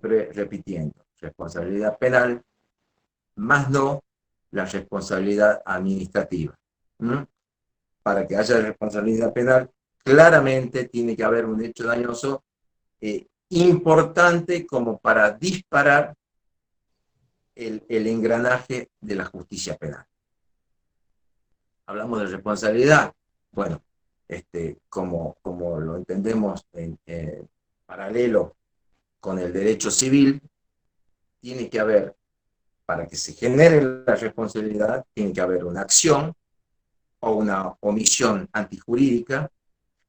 siempre repitiendo, responsabilidad penal, más no la responsabilidad administrativa. ¿Mm? Para que haya responsabilidad penal, claramente tiene que haber un hecho dañoso importante como para disparar el engranaje de la justicia penal. Hablamos de responsabilidad, bueno, como lo entendemos en paralelo con el derecho civil, tiene que haber, para que se genere la responsabilidad, tiene que haber una acción o una omisión antijurídica,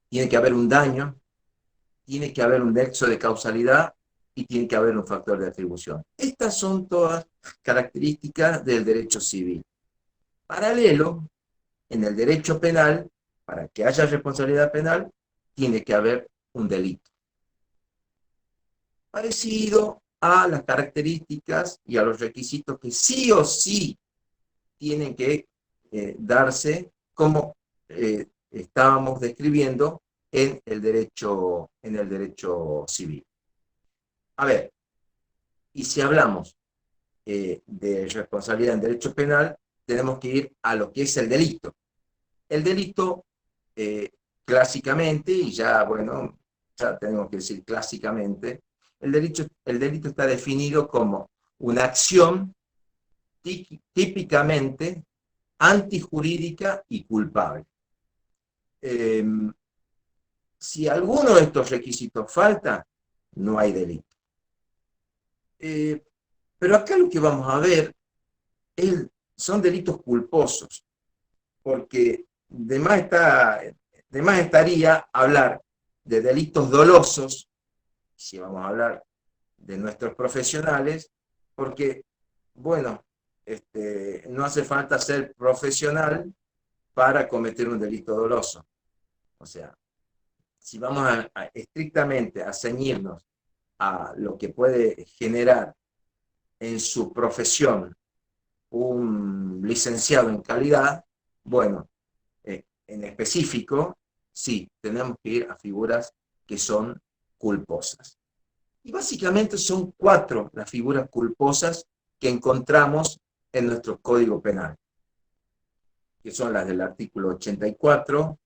tiene que haber un daño, tiene que haber un nexo de causalidad y tiene que haber un factor de atribución. Estas son todas características del derecho civil. Paralelo, en el derecho penal, para que haya responsabilidad penal, tiene que haber un delito. Parecido a las características y a los requisitos que sí o sí tienen que darse como estábamos describiendo en el derecho civil. A ver, y si hablamos de responsabilidad en derecho penal, tenemos que ir a lo que es el delito. El delito, clásicamente, y ya, bueno, ya tenemos que decir clásicamente, el delito está definido como una acción típicamente antijurídica y culpable. Si alguno de estos requisitos falta, no hay delito. Pero acá lo que vamos a ver son delitos culposos, porque de más estaría hablar de delitos dolosos, si vamos a hablar de nuestros profesionales, porque, bueno, no hace falta ser profesional para cometer un delito doloso. O sea, si vamos estrictamente a ceñirnos a lo que puede generar en su profesión un licenciado en calidad, bueno, en específico, sí, tenemos que ir a figuras que son culposas. Y básicamente son 4 las figuras culposas que encontramos en nuestro Código Penal, que son las del artículo 84,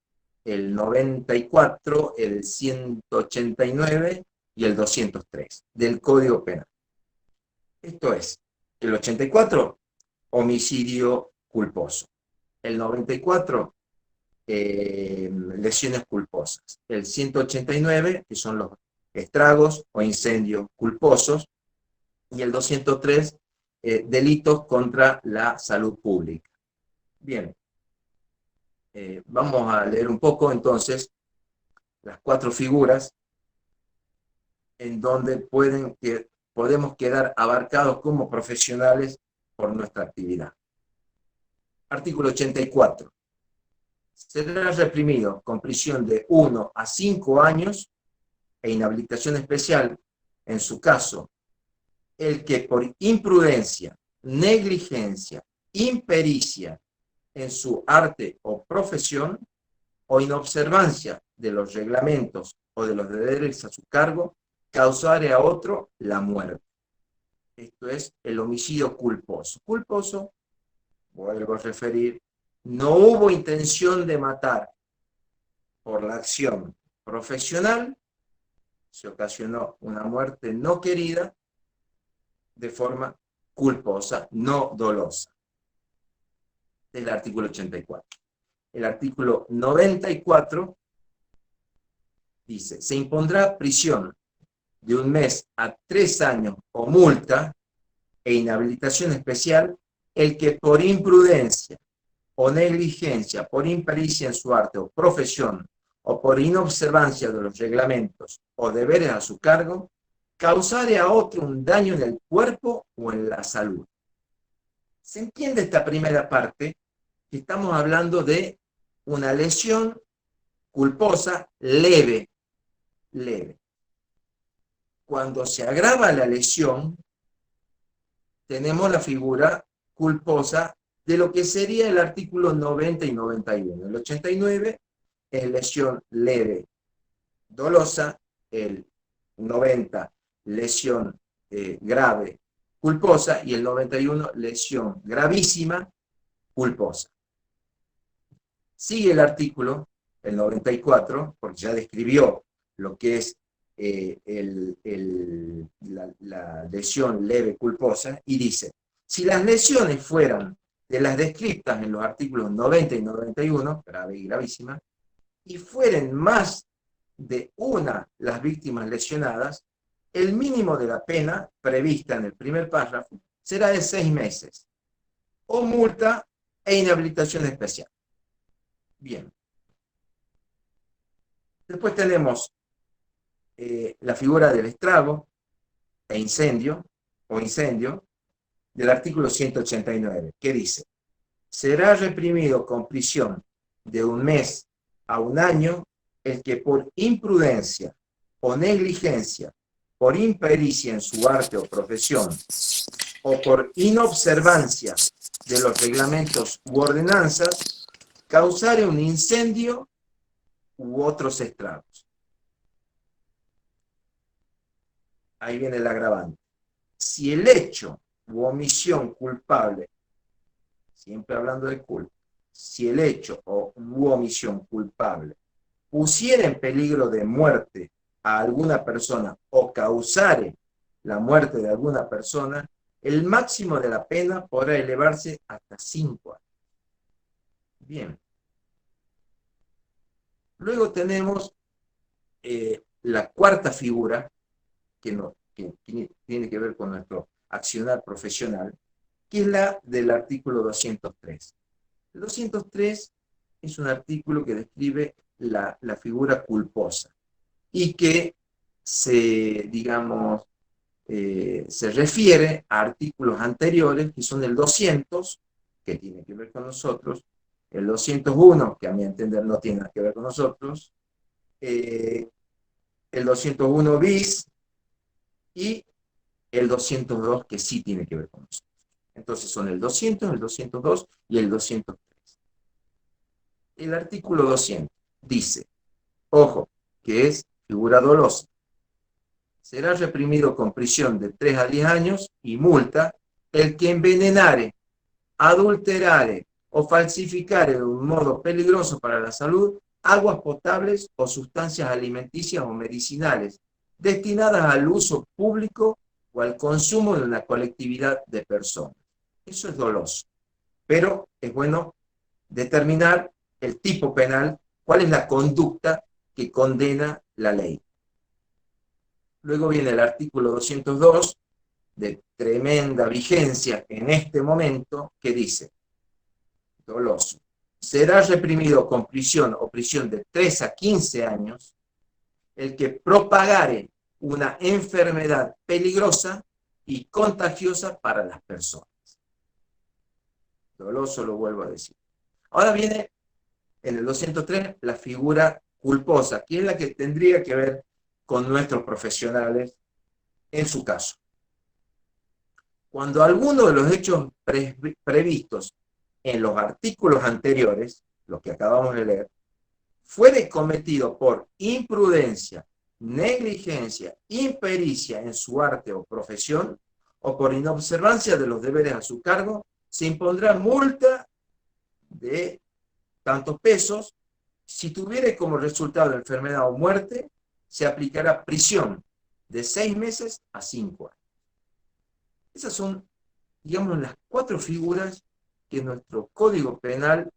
el 94, el 189 y el 203 del Código Penal. Esto es, el 84, homicidio culposo. El 94, lesiones culposas. El 189, que son los estragos o incendios culposos. Y el 203, delitos contra la salud pública. Bien, vamos a leer un poco entonces las 4 figuras en donde podemos quedar abarcados como profesionales por nuestra actividad. Artículo 84. Será reprimido con prisión de 1 a 5 años e inhabilitación especial, en su caso, el que por imprudencia, negligencia, impericia en su arte o profesión, o inobservancia de los reglamentos o de los deberes a su cargo, causare a otro la muerte. Esto es el homicidio culposo. Culposo, vuelvo a referir, no hubo intención de matar por la acción profesional, se ocasionó una muerte no querida de forma culposa, no dolosa. Es el artículo 84. El artículo 94 dice, se impondrá prisión de 1 mes a 3 años o multa e inhabilitación especial el que por imprudencia o negligencia, por impericia en su arte o profesión, o por inobservancia de los reglamentos o deberes a su cargo, causare a otro un daño en el cuerpo o en la salud. ¿Se entiende esta primera parte? Que estamos hablando de una lesión culposa leve. Cuando se agrava la lesión, tenemos la figura culposa de lo que sería el artículo 90 y 91. El 89 es lesión leve dolosa, el 90 lesión grave, culposa, y el 91, lesión gravísima, culposa. Sigue el artículo, el 94, porque ya describió lo que es la lesión leve culposa, y dice, si las lesiones fueran de las descritas en los artículos 90 y 91, grave y gravísima, y fueren más de una las víctimas lesionadas, el mínimo de la pena prevista en el primer párrafo será de 6 meses, o multa e inhabilitación especial. Bien. Después tenemos la figura del estrago e incendio, o incendio, del artículo 189, que dice, será reprimido con prisión de 1 mes a 1 año el que por imprudencia o negligencia, por impericia en su arte o profesión, o por inobservancia de los reglamentos u ordenanzas, causare un incendio u otros estragos. Ahí viene el agravante. Si el hecho u omisión culpable, siempre hablando de culpa, si el hecho u omisión culpable pusiera en peligro de muerte a alguna persona o causare la muerte de alguna persona, el máximo de la pena podrá elevarse hasta 5 años. Bien. Luego tenemos la cuarta figura, que tiene que ver con nuestro accionar profesional, que es la del artículo 203. El 203 es un artículo que describe la figura culposa y que digamos, se refiere a artículos anteriores, que son el 200, que tiene que ver con nosotros, el 201, que a mi entender no tiene nada que ver con nosotros, el 201 bis y el 202, que sí tiene que ver con nosotros. Entonces son el 200, el 202 y el 203. El artículo 200 dice, ojo, que es figura dolosa, será reprimido con prisión de 3 a 10 años y multa el que envenenare, adulterare o falsificare de un modo peligroso para la salud aguas potables o sustancias alimenticias o medicinales destinadas al uso público o al consumo de una colectividad de personas. Eso es doloso, pero es bueno determinar el tipo penal, cuál es la conducta que condena la ley. Luego viene el artículo 202, de tremenda vigencia en este momento, que dice, doloso, será reprimido con prisión o prisión de 3 a 15 años el que propagare una enfermedad peligrosa y contagiosa para las personas. Doloso, lo vuelvo a decir. Ahora viene en el 203 la figura culposa, que es la que tendría que ver con nuestros profesionales en su caso. Cuando alguno de los hechos previstos en los artículos anteriores, lo que acabamos de leer, fuere cometido por imprudencia, negligencia, impericia en su arte o profesión, o por inobservancia de los deberes a su cargo, se impondrá multa de tantos pesos. Si tuviere como resultado enfermedad o muerte, se aplicará prisión de 6 meses a 5 años. Esas son, digamos, las 4 figuras que nuestro Código Penal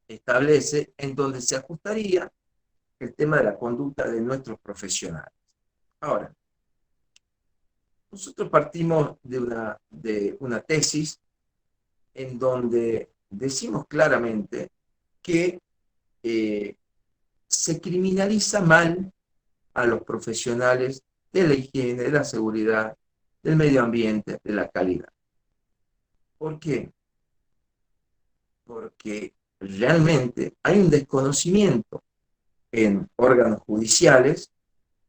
establece, en donde se ajustaría el tema de la conducta de nuestros profesionales. Ahora, nosotros partimos de una tesis en donde decimos claramente que se criminaliza mal a los profesionales de la higiene, de la seguridad, del medio ambiente, de la calidad. ¿Por qué? Porque realmente hay un desconocimiento en órganos judiciales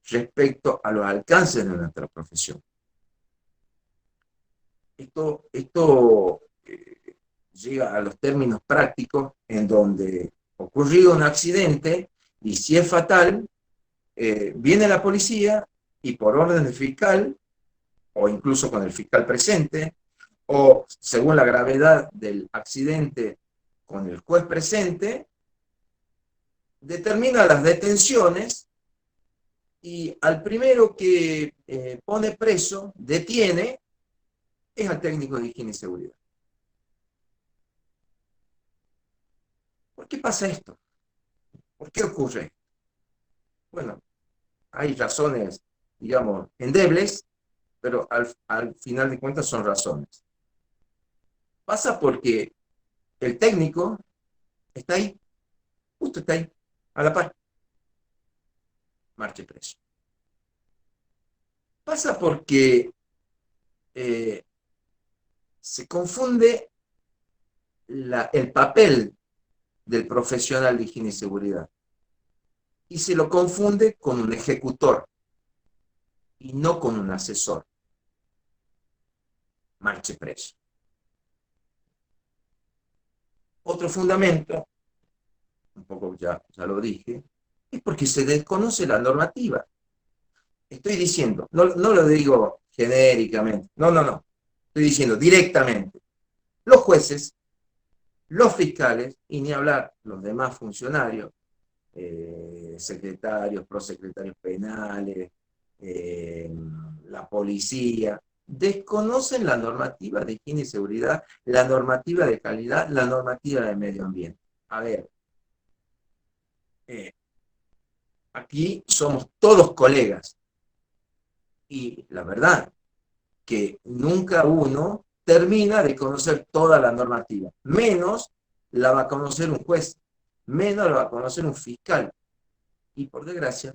respecto a los alcances de nuestra profesión. Esto llega a los términos prácticos en donde ocurrido un accidente y si es fatal, viene la policía y por orden del fiscal o incluso con el fiscal presente, o según la gravedad del accidente con el juez presente, determina las detenciones y al primero que pone preso, detiene, es al técnico de higiene y seguridad. ¿Por qué pasa esto? ¿Por qué ocurre esto? Bueno, hay razones, digamos, endebles, pero al final de cuentas son razones. Pasa porque el técnico está ahí, justo está ahí, a la par, marche preso. Pasa porque se confunde el papel del profesional de higiene y seguridad y se lo confunde con un ejecutor y no con un asesor. Marche preso. Otro fundamento, un poco ya lo dije, es porque se desconoce la normativa. Estoy diciendo, no lo digo genéricamente, no. Estoy diciendo directamente. Los jueces, los fiscales, y ni hablar los demás funcionarios, secretarios, prosecretarios penales, la policía, desconocen la normativa de higiene y seguridad, la normativa de calidad, la normativa de medio ambiente. A ver, aquí somos todos colegas y la verdad que nunca uno termina de conocer toda la normativa, menos la va a conocer un juez, menos la va a conocer un fiscal. Y por desgracia,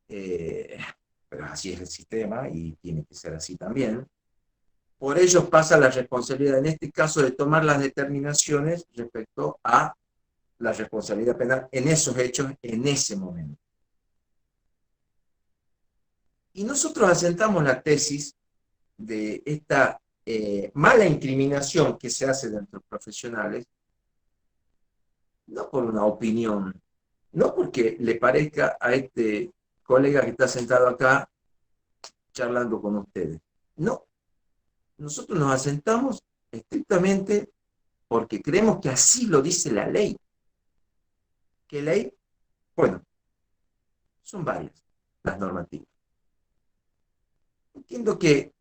pero así es el sistema y tiene que ser así también, por ellos pasa la responsabilidad, en este caso, de tomar las determinaciones respecto a la responsabilidad penal en esos hechos, en ese momento. Y nosotros asentamos la tesis de esta mala incriminación que se hace de nuestros profesionales, no por una opinión, no porque le parezca a este colega que está sentado acá charlando con ustedes. No, nosotros nos asentamos estrictamente porque creemos que así lo dice la ley. ¿Qué ley? Bueno, son varias las normativas. Entiendo que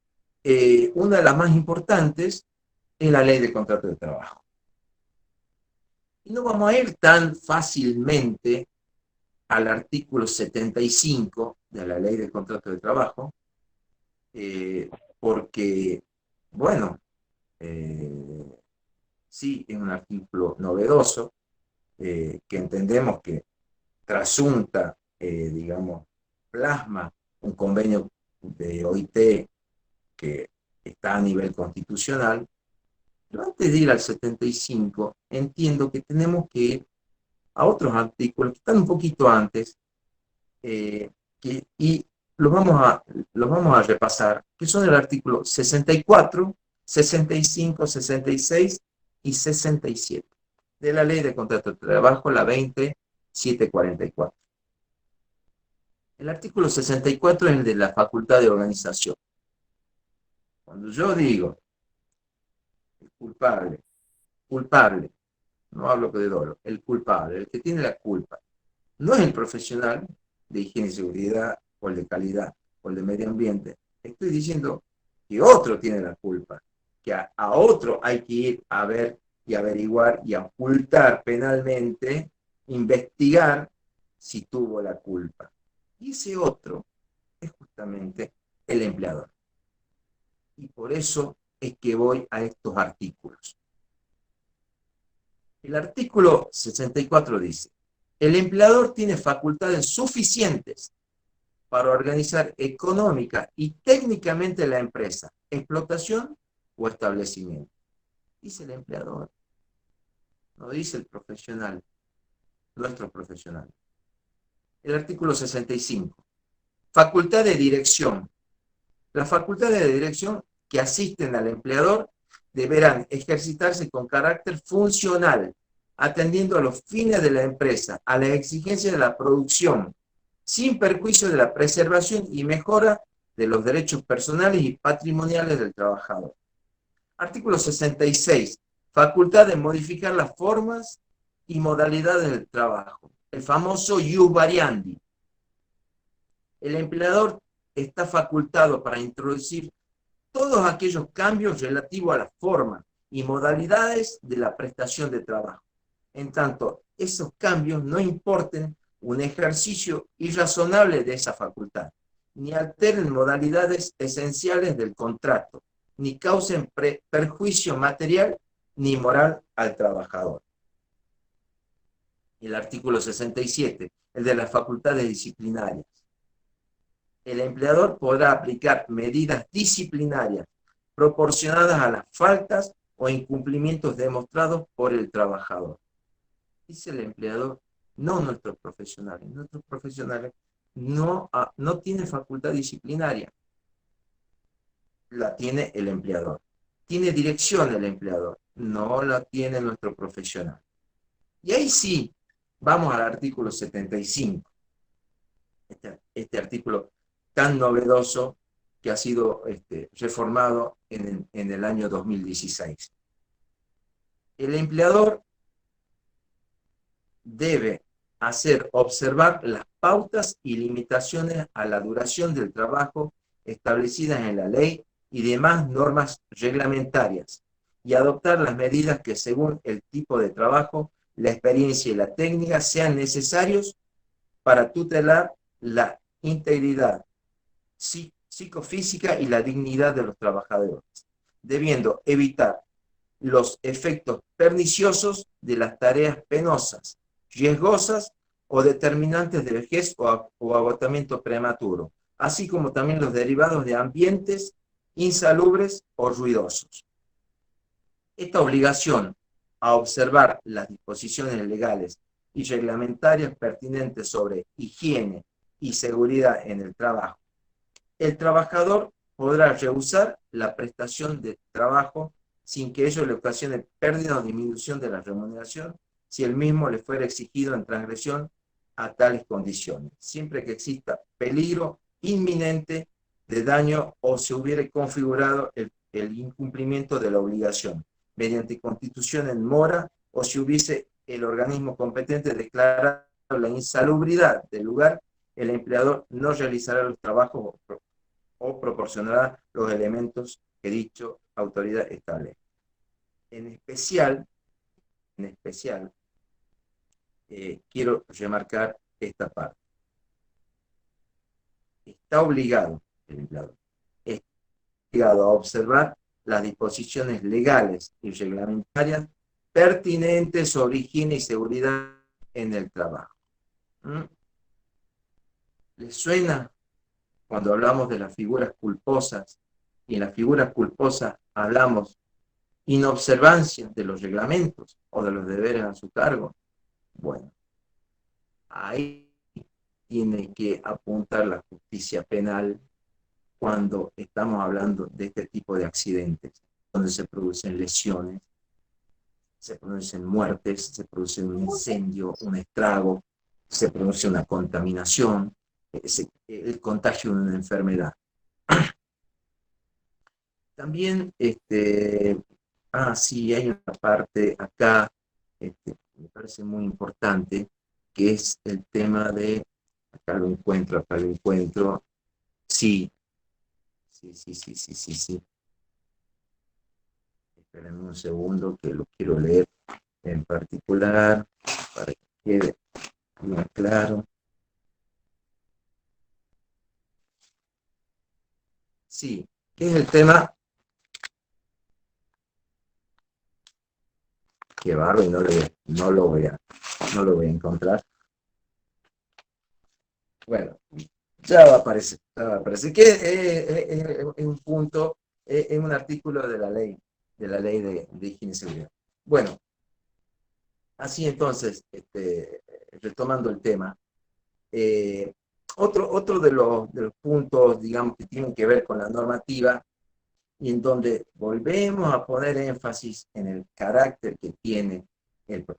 una de las más importantes es la ley de contrato de trabajo. Y no vamos a ir tan fácilmente al artículo 75 de la ley de contrato de trabajo, porque, bueno, sí, es un artículo novedoso, que entendemos que trasunta, digamos, plasma un convenio de OIT que está a nivel constitucional. Pero antes de ir al 75, entiendo que tenemos que ir a otros artículos que están un poquito antes, y los vamos a repasar, que son el artículo 64, 65, 66 y 67 de la Ley de Contrato de Trabajo, la 20744. El artículo 64 es el de la facultad de organización. Cuando yo digo el culpable, no hablo de dolo, el culpable, el que tiene la culpa, no es el profesional de higiene y seguridad, o el de calidad, o el de medio ambiente. Estoy diciendo que otro tiene la culpa, que a otro hay que ir a ver y averiguar y ocultar penalmente, investigar si tuvo la culpa. Y ese otro es justamente el empleador. Y por eso es que voy a estos artículos. El artículo 64 dice: el empleador tiene facultades suficientes para organizar económica y técnicamente la empresa, explotación o establecimiento. Dice el empleador, no dice el profesional, nuestro profesional. El artículo 65. Facultad de dirección. Las facultades de dirección que asisten al empleador deberán ejercitarse con carácter funcional, atendiendo a los fines de la empresa, a las exigencias de la producción, sin perjuicio de la preservación y mejora de los derechos personales y patrimoniales del trabajador. Artículo 66. Facultad de modificar las formas y modalidades del trabajo. El famoso ius variandi. El empleador está facultado para introducir todos aquellos cambios relativos a la forma y modalidades de la prestación de trabajo. En tanto, esos cambios no importen un ejercicio irrazonable de esa facultad, ni alteren modalidades esenciales del contrato, ni causen perjuicio material ni moral al trabajador. El artículo 67, el de las facultades disciplinarias. El empleador podrá aplicar medidas disciplinarias proporcionadas a las faltas o incumplimientos demostrados por el trabajador. Dice el empleador, no nuestros profesionales. Nuestros profesionales no tienen facultad disciplinaria. La tiene el empleador. Tiene dirección el empleador. No la tiene nuestro profesional. Y ahí sí, vamos al artículo 75. Este artículo tan novedoso que ha sido reformado en el año 2016. El empleador debe hacer observar las pautas y limitaciones a la duración del trabajo establecidas en la ley y demás normas reglamentarias, y adoptar las medidas que según el tipo de trabajo, la experiencia y la técnica sean necesarios para tutelar la integridad psicofísica y la dignidad de los trabajadores, debiendo evitar los efectos perniciosos de las tareas penosas, riesgosas o determinantes de vejez o agotamiento prematuro, así como también los derivados de ambientes insalubres o ruidosos. Esta obligación a observar las disposiciones legales y reglamentarias pertinentes sobre higiene y seguridad en el trabajo. El trabajador podrá rehusar la prestación de trabajo sin que ello le ocasione pérdida o disminución de la remuneración si el mismo le fuera exigido en transgresión a tales condiciones, siempre que exista peligro inminente de daño o se hubiere configurado el incumplimiento de la obligación mediante constitución en mora o si hubiese el organismo competente declarado la insalubridad del lugar, el empleador no realizará los trabajos o proporcionará los elementos que dicha autoridad establezca. En especial, quiero remarcar esta parte. Está obligado el empleador, está obligado a observar las disposiciones legales y reglamentarias pertinentes sobre higiene y seguridad en el trabajo. ¿Les suena cuando hablamos de las figuras culposas? Y en las figuras culposas hablamos inobservancia de los reglamentos o de los deberes a su cargo. Bueno, ahí tiene que apuntar la justicia penal cuando estamos hablando de este tipo de accidentes, donde se producen lesiones, se producen muertes, se produce un incendio, un estrago, se produce una contaminación, el contagio de una enfermedad. También, sí, hay una parte acá, me parece muy importante, que es el tema de, acá lo encuentro, sí. Espérenme un segundo que lo quiero leer en particular para que quede más claro. Sí, que es el tema. Qué barro, y no lo voy a encontrar. Bueno, ya va a aparecer. Que es un punto, es un artículo de la ley de higiene y seguridad. Bueno, así entonces, retomando el tema, otro de los puntos, digamos, que tienen que ver con la normativa y en donde volvemos a poner énfasis en el carácter que tiene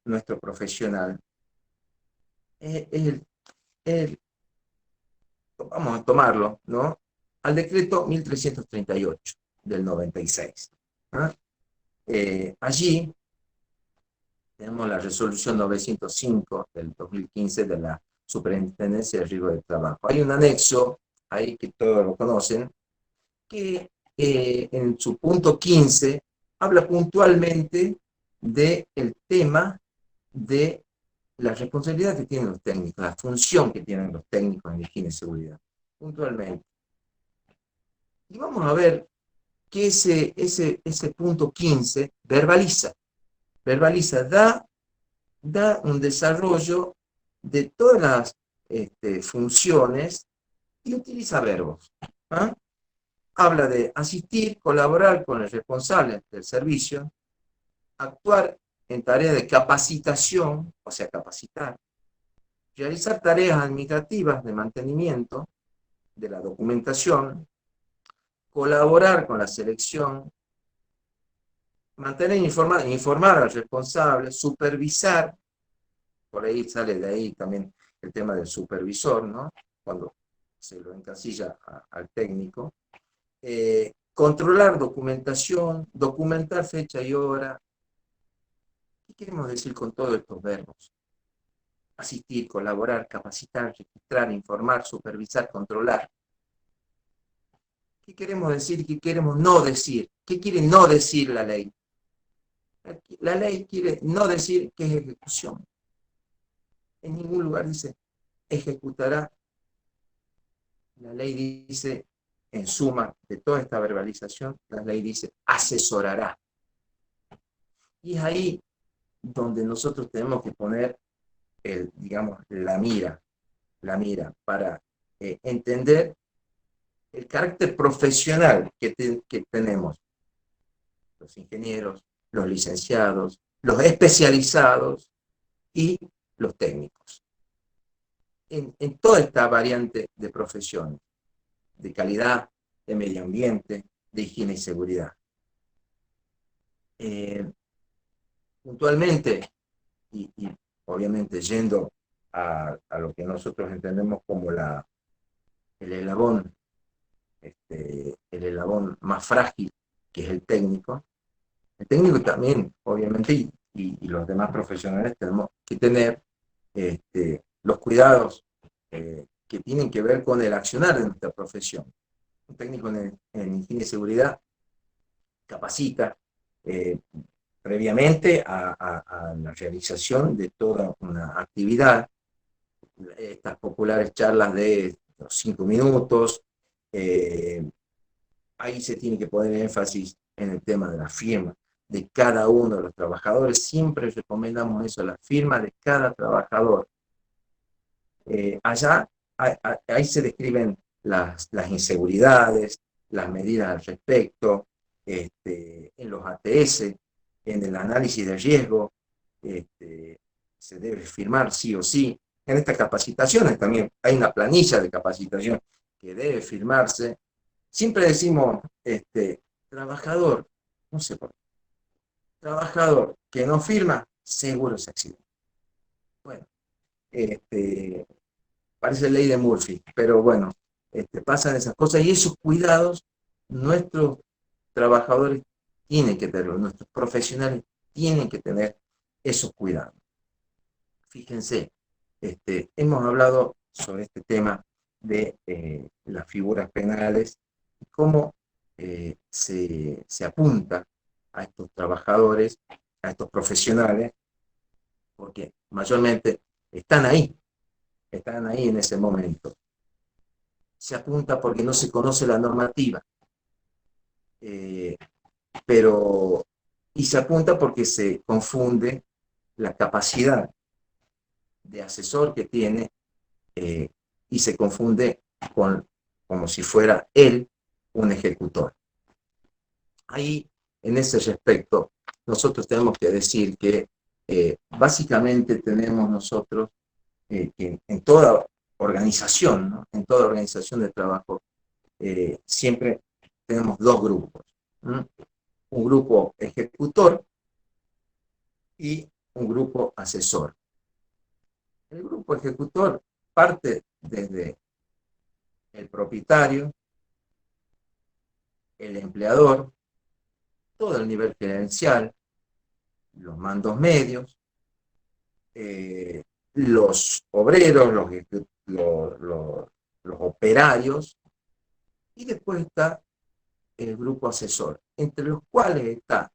nuestro profesional, vamos a tomarlo, ¿no? al decreto 1338 del 96. ¿Ah? Allí tenemos la resolución 905 del 2015 de la Superintendencia de Riesgo de Trabajo. Hay un anexo ahí que todos lo conocen, que en su punto 15 habla puntualmente del tema de la responsabilidad que tienen los técnicos, la función que tienen los técnicos en higiene y seguridad, puntualmente. Y vamos a ver que ese punto 15 verbaliza, da un desarrollo de todas las funciones y utiliza verbos. ¿Ah? Habla de asistir, colaborar con el responsable del servicio, actuar en tareas de capacitación, o sea, capacitar, realizar tareas administrativas de mantenimiento de la documentación, colaborar con la selección, mantener informar al responsable, supervisar, por ahí sale de ahí también el tema del supervisor, ¿no? Cuando se lo encasilla al técnico, controlar documentación, documentar fecha y hora. ¿Qué queremos decir con todos estos verbos? Asistir, colaborar, capacitar, registrar, informar, supervisar, controlar. ¿Qué queremos decir y qué queremos no decir? ¿Qué quiere no decir la ley? La ley quiere no decir que es ejecución. En ningún lugar dice ejecutará. La ley dice, en suma de toda esta verbalización, la ley dice asesorará. Y es ahí donde nosotros tenemos que poner, digamos, la mira para entender el carácter profesional que tenemos los ingenieros, los licenciados, los especializados y los técnicos. En toda esta variante de profesiones, de calidad, de medio ambiente, de higiene y seguridad. Puntualmente, y obviamente yendo a lo que nosotros entendemos como el eslabón más frágil, que es el técnico también, obviamente, y los demás profesionales tenemos que tener los cuidados que tienen que ver con el accionar de nuestra profesión. Un técnico en higiene y seguridad capacita previamente a la realización de toda una actividad, estas populares charlas de 5 minutos, ahí se tiene que poner énfasis en el tema de la firma de cada uno de los trabajadores. Siempre recomendamos eso, la firma de cada trabajador. Allá, ahí se describen las inseguridades, las medidas al respecto, en los ATS, en el análisis de riesgo, se debe firmar sí o sí. En estas capacitaciones también hay una planilla de capacitación que debe firmarse. Siempre decimos, trabajador, no sé por qué, trabajador que no firma, seguro se accidenta. Bueno, parece ley de Murphy, pero bueno, pasan esas cosas y esos cuidados nuestros trabajadores tienen que tenerlos, nuestros profesionales tienen que tener esos cuidados. Fíjense, hemos hablado sobre este tema de las figuras penales y cómo se apunta a estos trabajadores, a estos profesionales, porque mayormente están ahí en ese momento. Se apunta porque no se conoce la normativa, pero y se apunta porque se confunde la capacidad de asesor que tiene y se confunde como si fuera él un ejecutor. Ahí, en ese respecto, nosotros tenemos que decir que básicamente tenemos nosotros que en toda organización, ¿no? En toda organización de trabajo, siempre tenemos dos grupos. ¿No? Un grupo ejecutor y un grupo asesor. El grupo ejecutor parte desde el propietario, el empleador, todo el nivel gerencial, los mandos medios, los obreros, los operarios, y después está el grupo asesor, entre los cuales está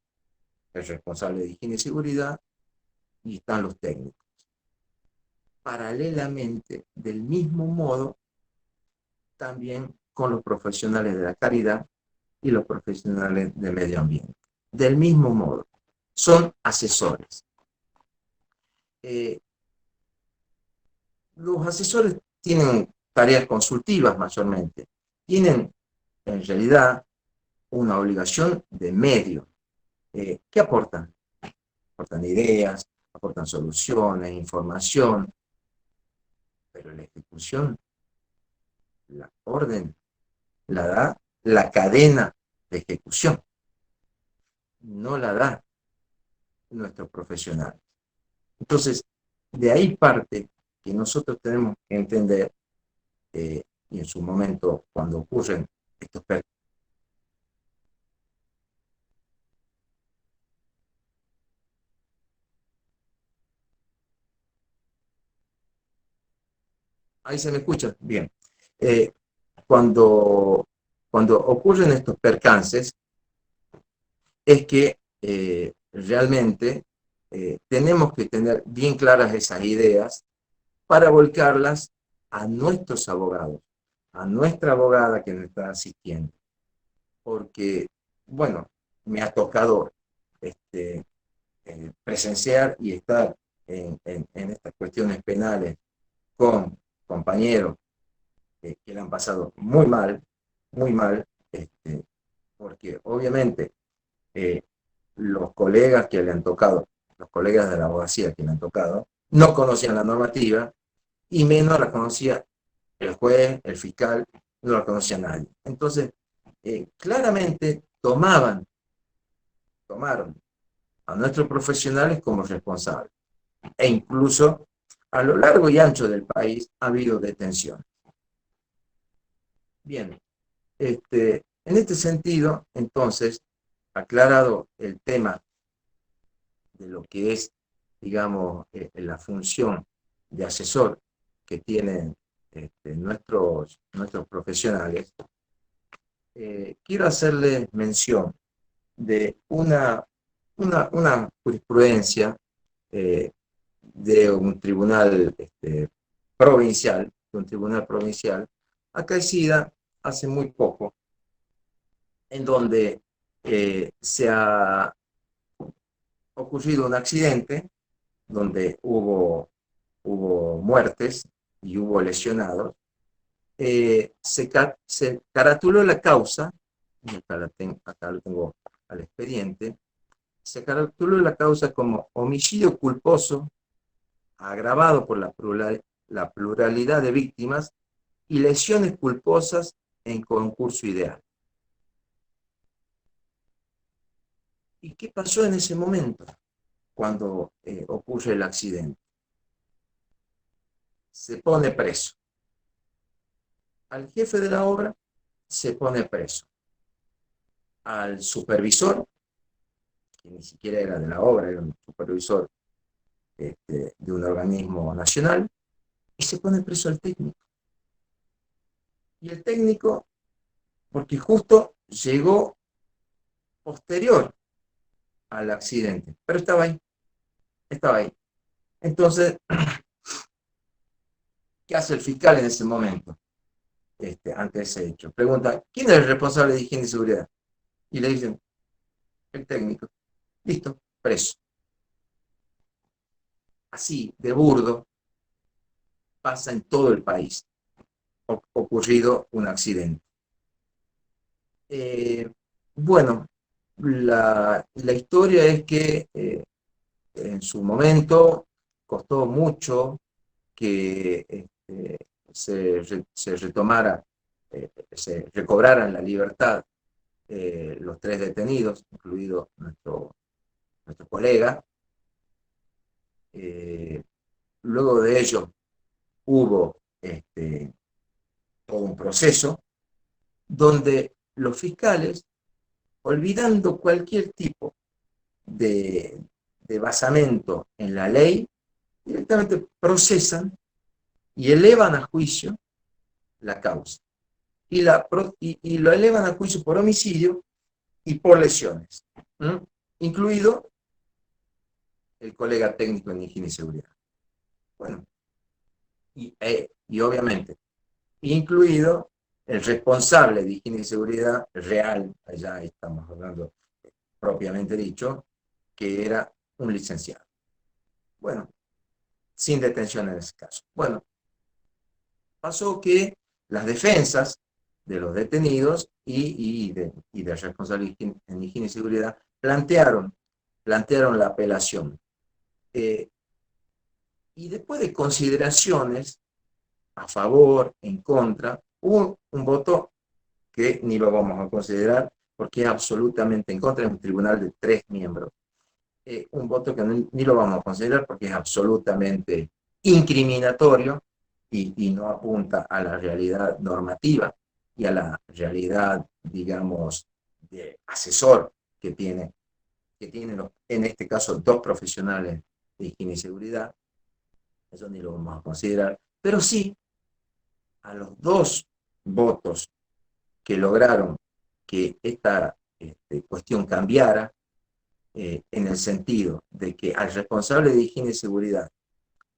el responsable de higiene y seguridad y están los técnicos. Paralelamente, del mismo modo, también con los profesionales de la caridad y los profesionales de medio ambiente. Del mismo modo, son asesores. Eh, los asesores tienen tareas consultivas mayormente, tienen en realidad una obligación de medio. ¿Qué aportan? Aportan ideas, aportan soluciones, información, pero la ejecución, la orden, la da la cadena de ejecución, no la da nuestros profesionales. Entonces, de ahí parte que nosotros tenemos que entender, y en su momento, cuando ocurren estos percances, ahí se me escucha bien. Eh, cuando ocurren estos percances, es que realmente tenemos que tener bien claras esas ideas para volcarlas a nuestros abogados, a nuestra abogada que nos está asistiendo. Porque, bueno, me ha tocado presenciar y estar en estas cuestiones penales con compañeros que le han pasado muy mal, porque obviamente eh, los colegas que le han tocado, los colegas de la abogacía que le han tocado, no conocían la normativa y menos la conocía el juez, el fiscal, no la conocía nadie. Entonces, claramente tomaron a nuestros profesionales como responsables. E incluso a lo largo y ancho del país ha habido detención. Bien, en este sentido, entonces, aclarado el tema de lo que es, digamos, la función de asesor que tienen nuestros profesionales, quiero hacerles mención de una jurisprudencia eh, de un tribunal provincial, acaecida hace muy poco, en donde se ha ocurrido un accidente donde hubo muertes y hubo lesionados. Se caratuló la causa, y acá lo tengo al expediente, se caratuló la causa como homicidio culposo agravado por la pluralidad de víctimas y lesiones culposas en concurso ideal. ¿Y qué pasó en ese momento cuando ocurre el accidente? Se pone preso. Al jefe de la obra se pone preso. Al supervisor, que ni siquiera era de la obra, era un supervisor de un organismo nacional, y se pone preso al técnico. Y el técnico, porque justo llegó posterior al accidente, pero estaba ahí, estaba ahí. Entonces, ¿qué hace el fiscal en ese momento? Ante ese hecho. Pregunta, ¿quién es el responsable de higiene y seguridad? Y le dicen, el técnico. Listo, preso. Así, de burdo, pasa en todo el país. Ocurrido un accidente. Bueno, la historia es que en su momento costó mucho que se retomara, se recobraran la libertad los tres detenidos, incluido nuestro colega. Luego de ello hubo todo un proceso donde los fiscales olvidando cualquier tipo de, de basamento en la ley, directamente procesan y elevan a juicio la causa. Y lo elevan a juicio por homicidio y por lesiones, ¿no? Incluido el colega técnico en higiene y seguridad. Bueno, y obviamente, incluido el responsable de higiene y seguridad real, allá estamos hablando propiamente dicho, que era un licenciado. Bueno, sin detención en ese caso. Bueno, pasó que las defensas de los detenidos y del responsable en higiene y seguridad plantearon la apelación. Y después de consideraciones a favor, en contra, hubo un voto que ni lo vamos a considerar porque es absolutamente en contra, de un tribunal de 3 miembros. Un voto que ni lo vamos a considerar porque es absolutamente incriminatorio y no apunta a la realidad normativa y a la realidad, digamos, de asesor que tienen en este caso 2 profesionales de higiene y seguridad. Eso ni lo vamos a considerar, pero sí a los 2 votos que lograron que esta cuestión cambiara, en el sentido de que al responsable de higiene y seguridad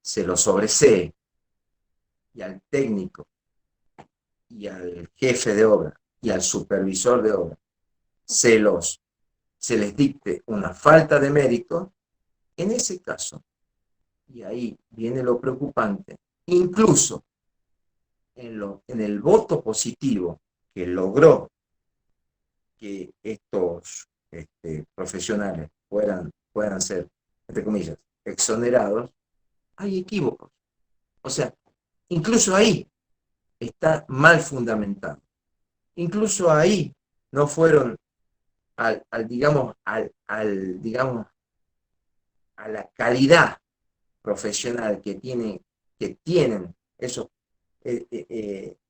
se lo sobresee y al técnico y al jefe de obra y al supervisor de obra se les dicte una falta de mérito, en ese caso, y ahí viene lo preocupante, incluso en el voto positivo que logró que estos profesionales puedan ser, entre comillas, exonerados, hay equívocos. O sea, incluso ahí está mal fundamentado. Incluso ahí no fueron digamos, a la calidad profesional que tienen esos,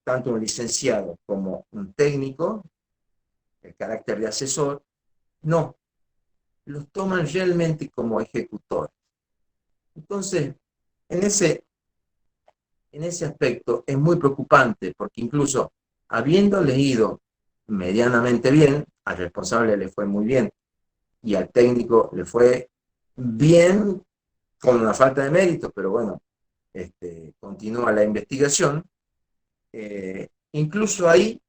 tanto un licenciado como un técnico, el carácter de asesor, no, los toman realmente como ejecutores. Entonces, en ese, en ese aspecto es muy preocupante, porque incluso habiendo leído medianamente bien, al responsable le fue muy bien y al técnico le fue bien con una falta de mérito, pero bueno, continúa la investigación. Incluso ahí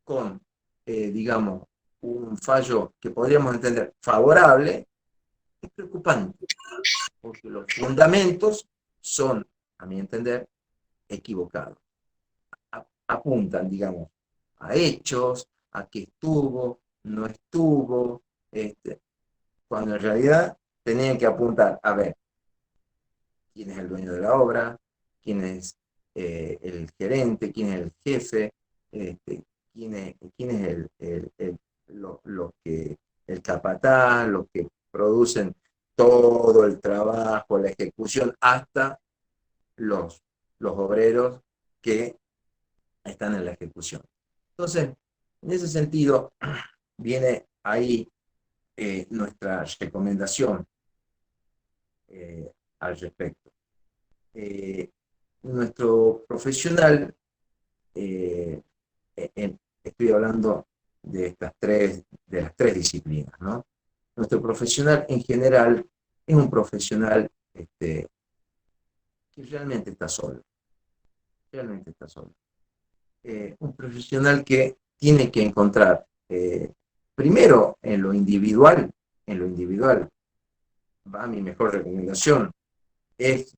con, digamos, un fallo que podríamos entender favorable, es preocupante, porque los fundamentos son, a mi entender, equivocados. Apuntan, digamos, a hechos, a que estuvo, no estuvo, cuando en realidad tenían que apuntar a ver quién es el dueño de la obra, quién es el gerente, quién es el jefe, quién es el capataz, los que producen todo el trabajo, la ejecución, hasta los obreros que están en la ejecución. Entonces, en ese sentido, viene ahí nuestra recomendación al respecto. Nuestro profesional, eh, estoy hablando de las tres disciplinas, ¿no? Nuestro profesional en general es un profesional que realmente está solo. Un profesional que tiene que encontrar, primero en lo individual, va mi mejor recomendación, es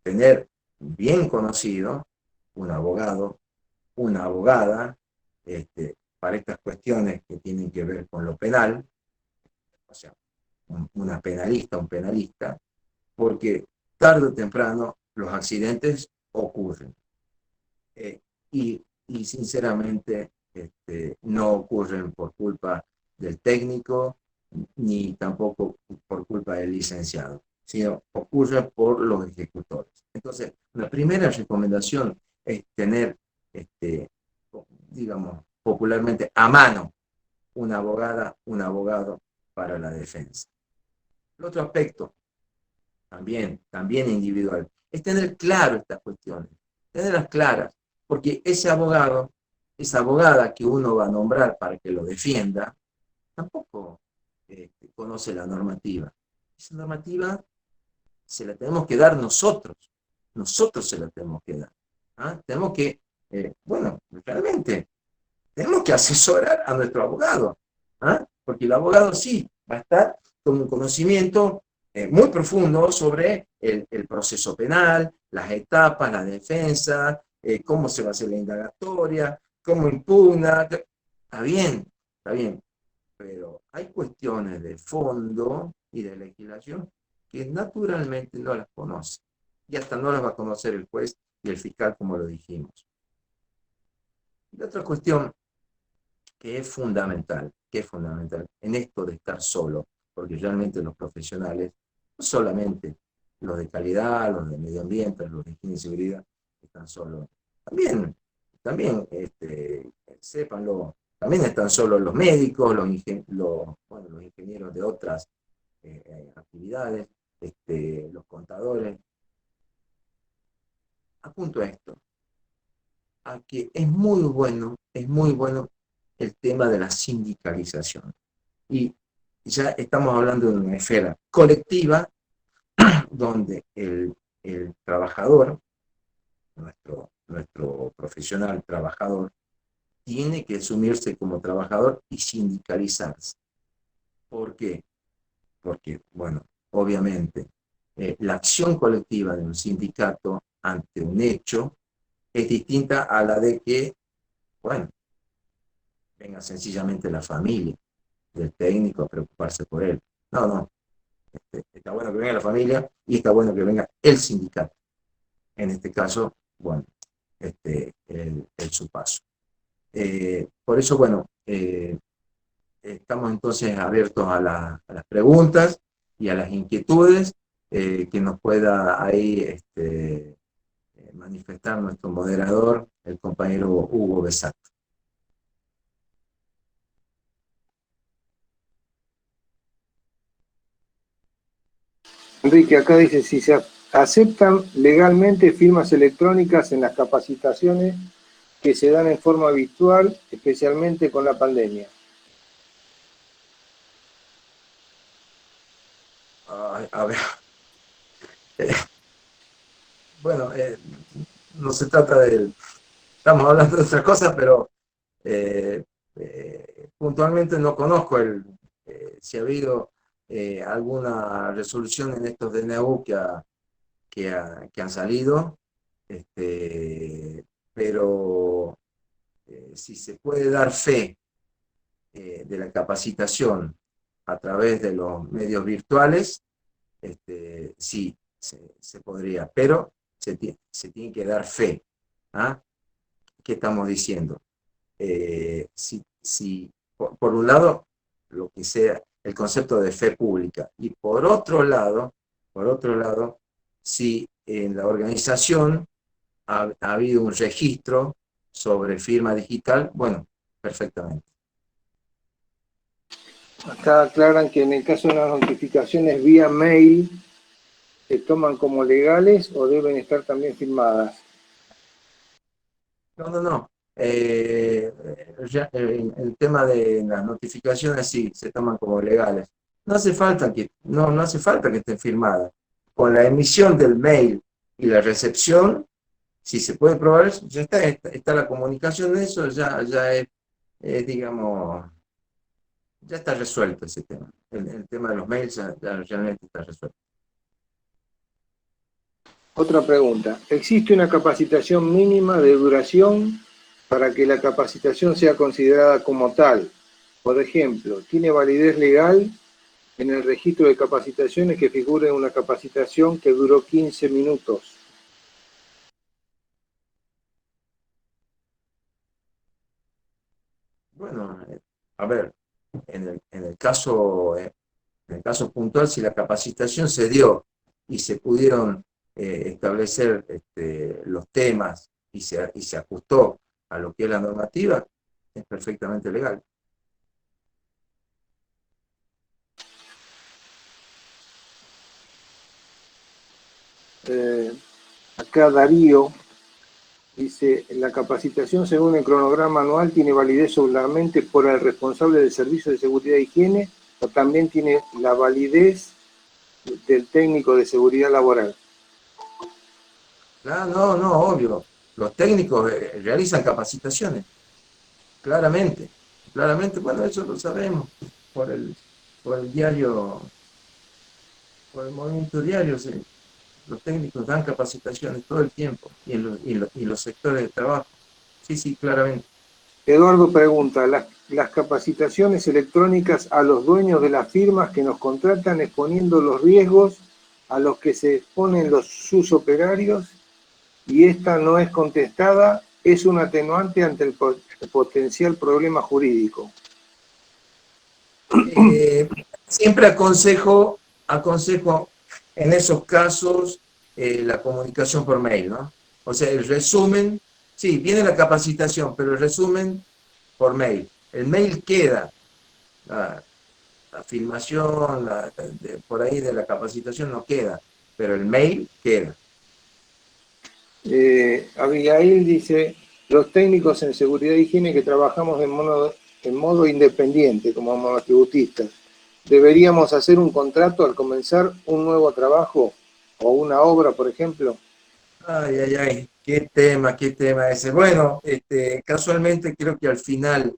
tener bien conocido un abogado, una abogada, para estas cuestiones que tienen que ver con lo penal, o sea, una penalista, un penalista, porque tarde o temprano los accidentes ocurren. Y sinceramente no ocurren por culpa del técnico ni tampoco por culpa del licenciado, sino ocurren por los ejecutores. Entonces, la primera recomendación es tener, digamos, popularmente a mano una abogada, un abogado para la defensa. El otro aspecto, también individual, es tener claro estas cuestiones, tenerlas claras, porque ese abogado, esa abogada que uno va a nombrar para que lo defienda, tampoco conoce la normativa. Esa normativa se la tenemos que dar nosotros se la tenemos que dar. ¿Ah? Tenemos que, bueno, realmente, tenemos que asesorar a nuestro abogado, ¿ah? Porque el abogado sí va a estar con un conocimiento muy profundo sobre el proceso penal, las etapas, la defensa, cómo se va a hacer la indagatoria, cómo impugna. Está bien, pero hay cuestiones de fondo y de legislación que naturalmente no las conoce. Y hasta no las va a conocer el juez y el fiscal, como lo dijimos. Y otra cuestión que es fundamental en esto de estar solo, porque realmente los profesionales, no solamente los de calidad, los de medio ambiente, los de higiene y seguridad, están solos. También sépanlo, también están solos los médicos, los ingenieros de otras actividades, los contadores. Apunto a esto, a que es muy bueno el tema de la sindicalización. Y ya estamos hablando de una esfera colectiva donde el trabajador, nuestro profesional trabajador, tiene que asumirse como trabajador y sindicalizarse. ¿Por qué? Porque, bueno, obviamente, la acción colectiva de un sindicato ante un hecho es distinta a la de que, bueno, venga sencillamente la familia del técnico a preocuparse por él. No, no. Está bueno que venga la familia y está bueno que venga el sindicato. En este caso, bueno, el SUPASO. Por eso, bueno, estamos entonces abiertos a las preguntas y a las inquietudes que nos pueda ahí manifestar nuestro moderador, el compañero Hugo Besato. Enrique, acá dice, si se aceptan legalmente firmas electrónicas en las capacitaciones que se dan en forma virtual, especialmente con la pandemia. A ver, bueno, no se trata de... Estamos hablando de otra cosa, pero puntualmente no conozco si ha habido alguna resolución en estos DNU que han salido, pero si se puede dar fe de la capacitación a través de los medios virtuales, sí, se podría, pero se tiene que dar fe. ¿Ah? ¿Qué estamos diciendo? Si por un lado, lo que sea el concepto de fe pública, y por otro lado, si en la organización ha habido un registro sobre firma digital, bueno, perfectamente. Acá aclaran que en el caso de las notificaciones vía mail, ¿se toman como legales o deben estar también firmadas? No, no, no. El tema de las notificaciones sí se toman como legales. No hace falta que estén firmadas. Con la emisión del mail y la recepción, si se puede probar eso, ya está la comunicación de eso, ya es, digamos, ya está resuelto ese tema. El tema de los mails ya realmente está resuelto. Otra pregunta, ¿existe una capacitación mínima de duración para que la capacitación sea considerada como tal? Por ejemplo, ¿tiene validez legal en el registro de capacitaciones que figure una capacitación que duró 15 minutos? Bueno, a ver, en el caso puntual, si la capacitación se dio y se pudieron establecer los temas y se ajustó a lo que es la normativa, es perfectamente legal. Acá Darío dice, la capacitación según el cronograma anual tiene validez solamente por el responsable del servicio de seguridad e higiene o también tiene la validez del técnico de seguridad laboral. No, no, obvio. Los técnicos realizan capacitaciones, claramente. Claramente, bueno, eso lo sabemos por por el diario, por el movimiento diario. Sí. Los técnicos dan capacitaciones todo el tiempo y los sectores de trabajo. Sí, sí, claramente. Eduardo pregunta, las capacitaciones electrónicas a los dueños de las firmas que nos contratan exponiendo los riesgos a los que se exponen sus operarios y esta no es contestada, es un atenuante ante el potencial problema jurídico. Siempre aconsejo en esos casos la comunicación por mail, ¿no? O sea, el resumen, sí, viene la capacitación, pero el resumen por mail. El mail queda, la filmación, por ahí de la capacitación no queda, pero el mail queda. Abigail dice, los técnicos en seguridad e higiene que trabajamos en modo independiente como monotributistas, ¿deberíamos hacer un contrato al comenzar un nuevo trabajo o una obra, por ejemplo? Ay, ay, ay, qué tema ese. Bueno, casualmente creo que al final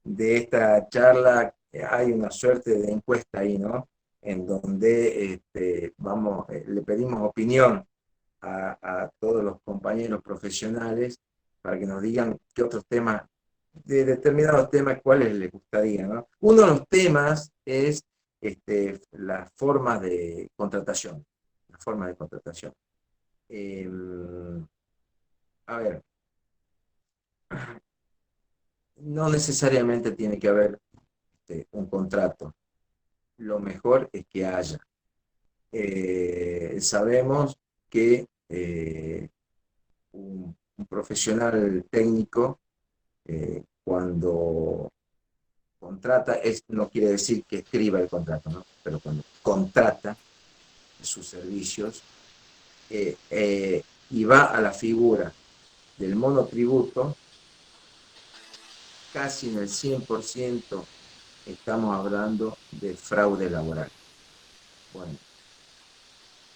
de esta charla hay una suerte de encuesta ahí, ¿no? En donde le pedimos opinión a todos los compañeros profesionales para que nos digan qué otros temas, de determinados temas, cuáles les gustaría, ¿no? Uno de los temas es las formas de contratación. Las formas de contratación. Eh, a ver, no necesariamente tiene que haber un contrato. Lo mejor es que haya. Sabemos que un profesional técnico, cuando contrata, no quiere decir que escriba el contrato, ¿no? Pero cuando contrata sus servicios y va a la figura del monotributo, casi en el 100% estamos hablando de fraude laboral. Bueno,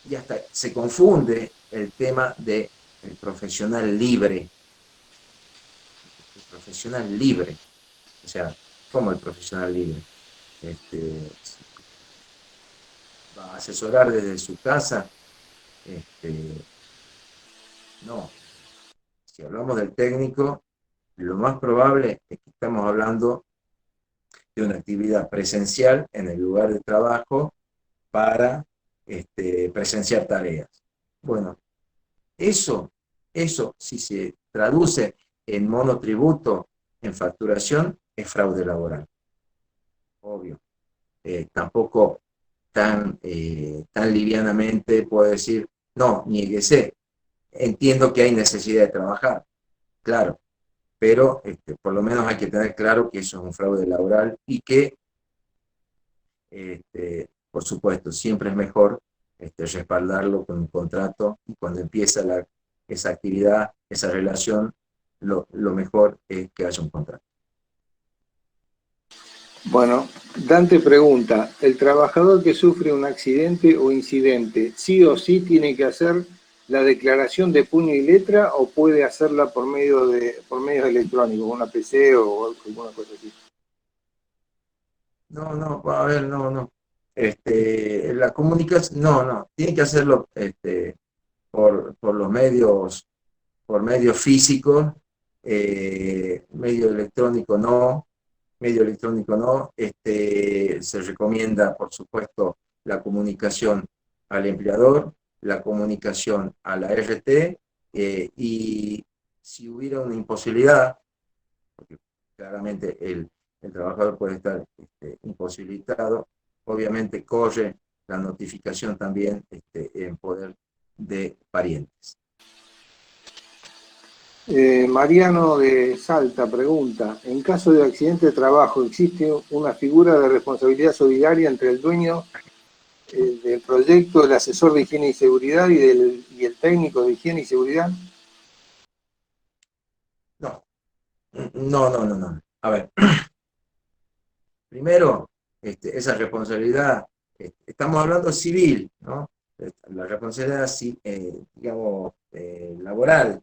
y hasta se confunde el tema del profesional libre. El profesional libre, o sea, ¿cómo el profesional libre? Va a asesorar desde su casa. No. Si hablamos del técnico, lo más probable es que estamos hablando de una actividad presencial en el lugar de trabajo para presenciar tareas. Bueno, eso, si se traduce en monotributo, en facturación, es fraude laboral. Obvio. Tampoco tan livianamente puedo decir, no, niéguese. Entiendo que hay necesidad de trabajar, claro, pero por lo menos hay que tener claro que eso es un fraude laboral y que, por supuesto, siempre es mejor respaldarlo con un contrato y cuando empieza esa actividad, esa relación, lo mejor es que haya un contrato. Bueno, Dante pregunta, ¿el trabajador que sufre un accidente o incidente sí o sí tiene que hacer la declaración de puño y letra o puede hacerla por medios electrónicos, una PC o alguna cosa así? No, a ver, no. La comunicación, no, tiene que hacerlo por los medios, por medios físicos, medio electrónico no, se recomienda, por supuesto, la comunicación al empleador, la comunicación a la RT, y si hubiera una imposibilidad, porque claramente el trabajador puede estar imposibilitado, obviamente corre la notificación también en poder de parientes. Mariano de Salta pregunta, en caso de accidente de trabajo, ¿existe una figura de responsabilidad solidaria entre el dueño del proyecto, el asesor de higiene y seguridad y el técnico de higiene y seguridad? No, no. A ver, primero, esa responsabilidad, estamos hablando civil, ¿no? La responsabilidad, digamos, laboral,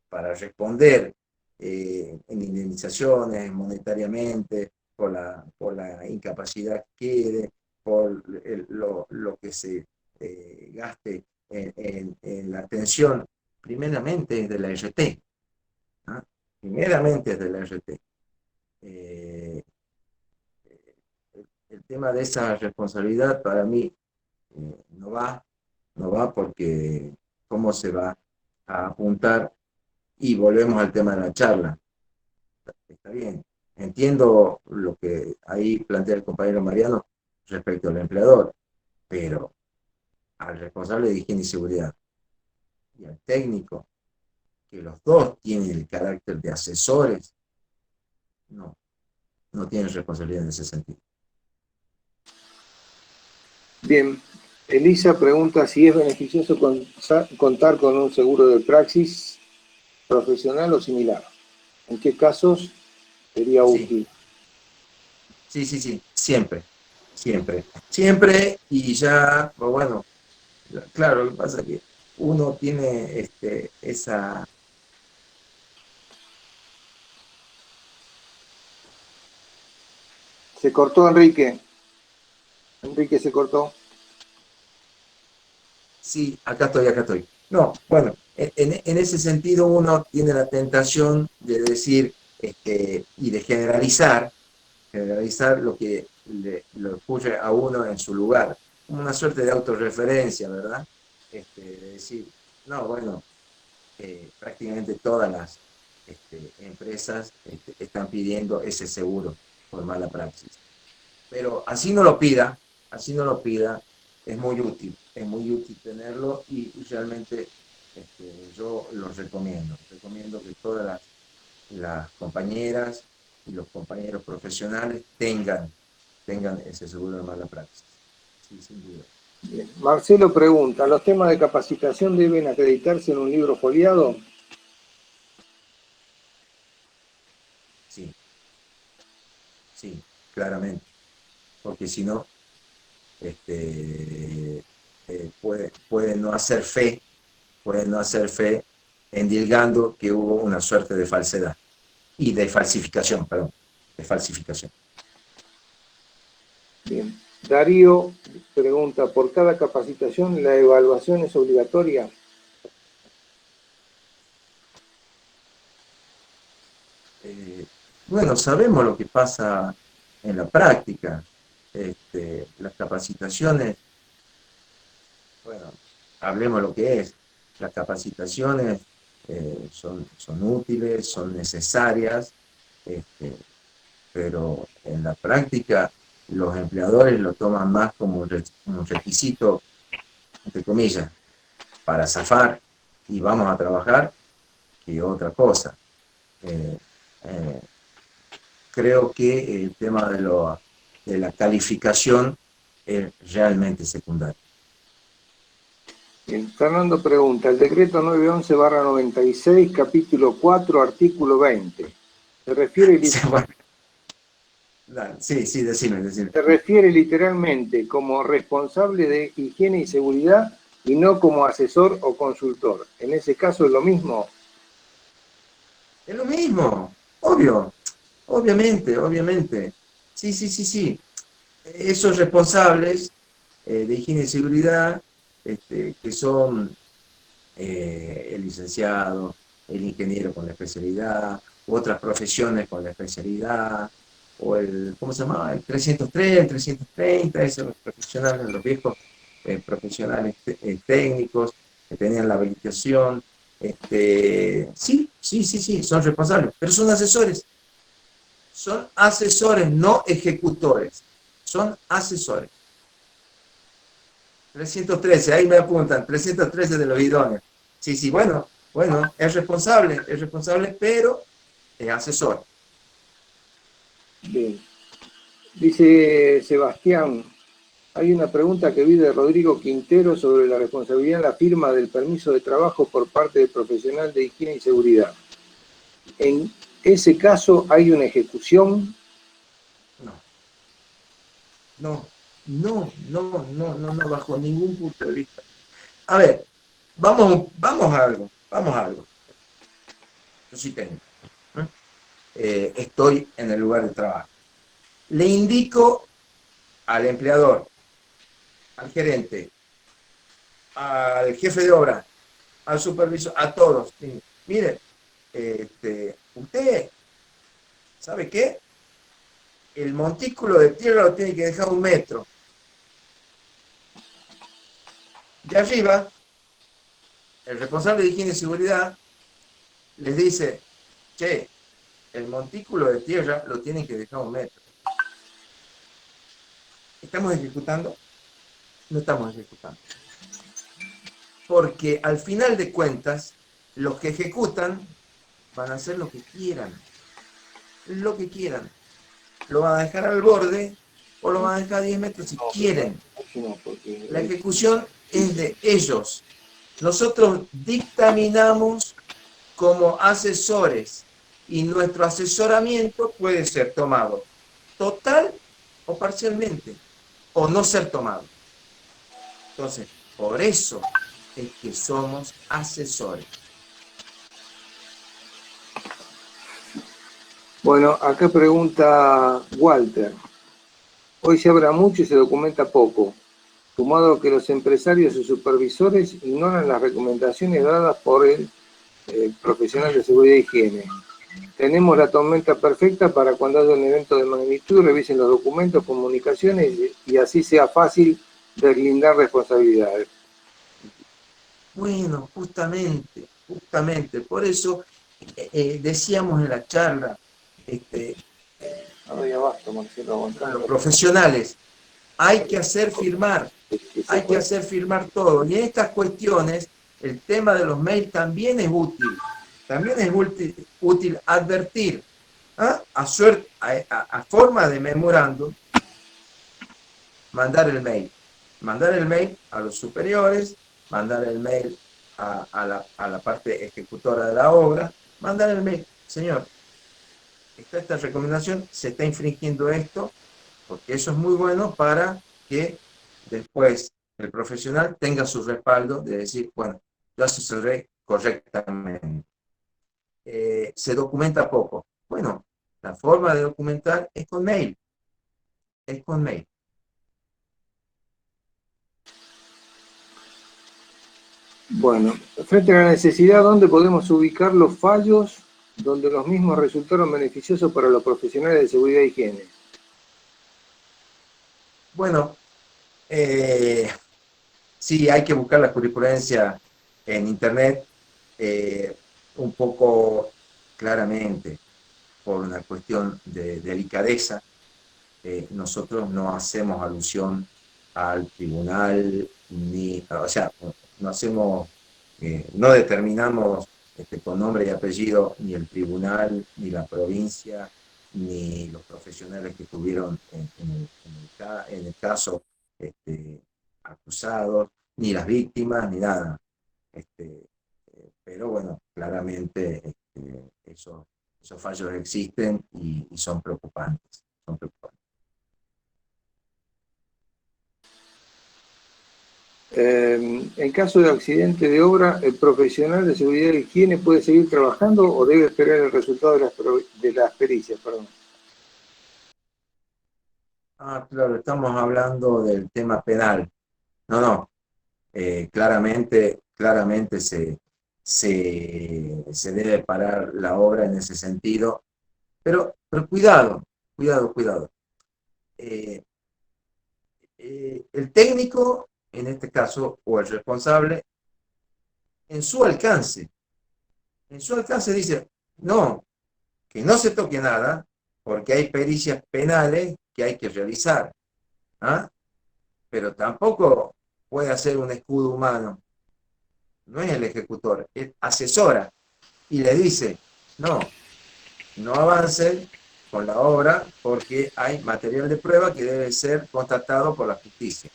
para responder en indemnizaciones, monetariamente, por la incapacidad que quede, por lo que se gaste en la atención, primeramente es de la RT, ¿ah? Primeramente es de la RT. Eh, el tema de esa responsabilidad para mí no va, no va porque cómo se va a apuntar y volvemos al tema de la charla. Está bien, entiendo lo que ahí plantea el compañero Mariano respecto al empleador, pero al responsable de higiene y seguridad y al técnico, que los dos tienen el carácter de asesores, no, no tienen responsabilidad en ese sentido. Bien, Elisa pregunta si es beneficioso contar con un seguro de praxis profesional o similar. ¿En qué casos sería Sí, útil? sí, siempre, y ya, pues bueno, claro, lo que pasa es que uno tiene esa. Se cortó Enrique. Enrique se cortó. Sí, acá estoy. No, bueno, en ese sentido uno tiene la tentación de decir y de generalizar lo que lo puso a uno en su lugar, como una suerte de autorreferencia, ¿verdad? De decir, no, bueno, prácticamente todas las empresas están pidiendo ese seguro por mala praxis. Pero así no lo pida, es muy útil tenerlo y realmente yo lo recomiendo. Recomiendo que todas las compañeras y los compañeros profesionales tengan ese seguro de mala praxis. Sí, sin duda. Bien. Marcelo pregunta, ¿los temas de capacitación deben acreditarse en un libro foliado? Sí, sí, claramente. Porque si no, puede no hacer fe, endilgando que hubo una suerte de falsedad y de falsificación, perdón, de falsificación. Bien. Darío pregunta, ¿por cada capacitación la evaluación es obligatoria? Eh, bueno, sabemos lo que pasa en la práctica. Las capacitaciones, bueno, hablemos lo que es. Las capacitaciones son útiles, son necesarias, este, pero en la práctica los empleadores lo toman más como un requisito, entre comillas, para zafar y vamos a trabajar que otra cosa. Eh, eh, Creo que el tema de la calificación es realmente secundario. Bien. Fernando pregunta, el decreto 911/96, capítulo 4, artículo 20, se refiere, Sí, decime. se refiere literalmente como responsable de higiene y seguridad y no como asesor o consultor. En ese caso es lo mismo. Es lo mismo, obviamente. Sí. Esos responsables de higiene y seguridad, que son el licenciado, el ingeniero con la especialidad, u otras profesiones con la especialidad, o ¿cómo se llamaba? El 303, el 330, esos profesionales, los viejos profesionales técnicos que tenían la habilitación. Sí, son responsables, pero son asesores, no ejecutores, son asesores. 313, ahí me apuntan, 313 de los idóneos. Sí, bueno, es responsable, pero es asesor. Bien. Dice Sebastián, Hay una pregunta que vi de Rodrigo Quintero sobre la responsabilidad en la firma del permiso de trabajo por parte del profesional de higiene y seguridad. En ese caso, ¿hay una ejecución? No, no, bajo ningún punto de vista. A ver, vamos a algo. Yo soy técnico, ¿eh? Estoy en el lugar de trabajo. Le indico al empleador, al gerente, al jefe de obra, al supervisor, a todos. Mire, usted, ¿sabe qué? El montículo de tierra lo tiene que dejar 1 metro. De arriba, el responsable de higiene y seguridad les dice, che, el montículo de tierra lo tienen que dejar 1 metro. ¿Estamos ejecutando? No estamos ejecutando. Porque al final de cuentas, los que ejecutan van a hacer lo que quieran. Lo que quieran. Lo van a dejar al borde o lo van a dejar a 10 metros si quieren. La ejecución es de ellos. Nosotros dictaminamos como asesores y nuestro asesoramiento puede ser tomado total o parcialmente o no ser tomado. Entonces, por eso es que somos asesores. Bueno, acá pregunta Walter. Hoy se habla mucho y se documenta poco, sumado a que los empresarios y supervisores ignoran las recomendaciones dadas por el profesional de seguridad e higiene. Tenemos la tormenta perfecta para cuando haya un evento de magnitud, revisen los documentos, comunicaciones y así sea fácil deslindar responsabilidades. Bueno, por eso decíamos en la charla, los profesionales, hay que hacer firmar todo. Y en estas cuestiones, el tema de los mails también es útil. También es útil advertir, ¿ah? A forma de memorando, mandar el mail. Mandar el mail a los superiores, mandar el mail a la parte ejecutora de la obra, mandar el mail. Señor, está esta recomendación, se está infringiendo esto, porque eso es muy bueno para que después el profesional tenga su respaldo de decir, bueno, yo asesoré correctamente. Se documenta poco. Bueno, la forma de documentar es con mail. Es con mail. Bueno, frente a la necesidad, ¿dónde podemos ubicar los fallos donde los mismos resultaron beneficiosos para los profesionales de seguridad e higiene? Bueno, sí, hay que buscar la jurisprudencia en Internet un poco claramente por una cuestión de delicadeza. Nosotros no hacemos alusión al tribunal, ni, o sea, no hacemos, no determinamos con nombre y apellido ni el tribunal, ni la provincia, ni los profesionales que estuvieron en el caso acusados, ni las víctimas, ni nada. Pero bueno, claramente esos fallos existen y son preocupantes. Son preocupantes. En caso de accidente de obra, ¿el profesional de seguridad e higiene puede seguir trabajando o debe esperar el resultado de las pericias? Perdón. Ah, claro, estamos hablando del tema penal. No, claramente se debe parar la obra en ese sentido, pero cuidado. Eh, el técnico, en este caso, o el responsable, en su alcance dice, no, que no se toque nada, porque hay pericias penales que hay que realizar, ¿ah? Pero tampoco puede hacer un escudo humano, no es el ejecutor, él asesora y le dice, no avancen con la obra porque hay material de prueba que debe ser constatado por la justicia.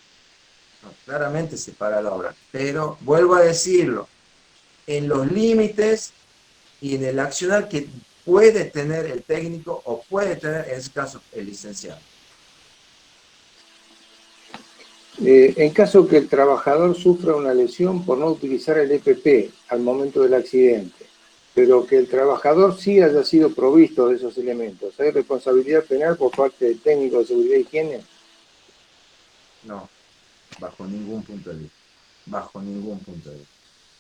No, claramente se para la obra, pero vuelvo a decirlo, en los límites y en el accionar que puede tener el técnico o puede tener, en ese caso, el licenciado. En caso que el trabajador sufra una lesión por no utilizar el EPP al momento del accidente, pero que el trabajador sí haya sido provisto de esos elementos, ¿hay responsabilidad penal por parte del técnico de seguridad e higiene? No, bajo ningún punto de vista. Bajo ningún punto de vista.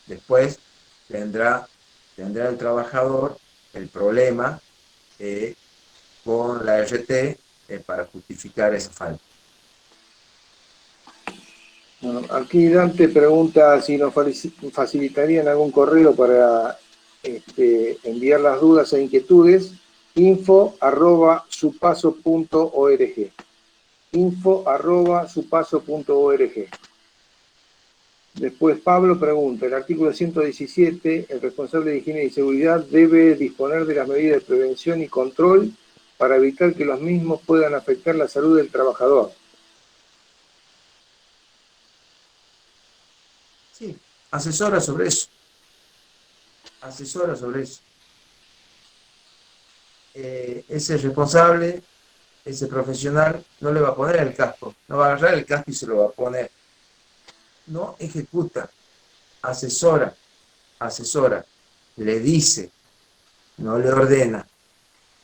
Después tendrá el trabajador el problema con la RT para justificar esa falta. Bueno, aquí Dante pregunta si nos facilitarían algún correo para enviar las dudas e inquietudes. info@supaso.org. info@supaso.org. Después Pablo pregunta, el artículo 117, el responsable de higiene y seguridad debe disponer de las medidas de prevención y control para evitar que los mismos puedan afectar la salud del trabajador. Sí, asesora sobre eso. Asesora sobre eso. Ese responsable, ese profesional, no le va a poner el casco, no va a agarrar el casco y se lo va a poner. No ejecuta, asesora, le dice, no le ordena.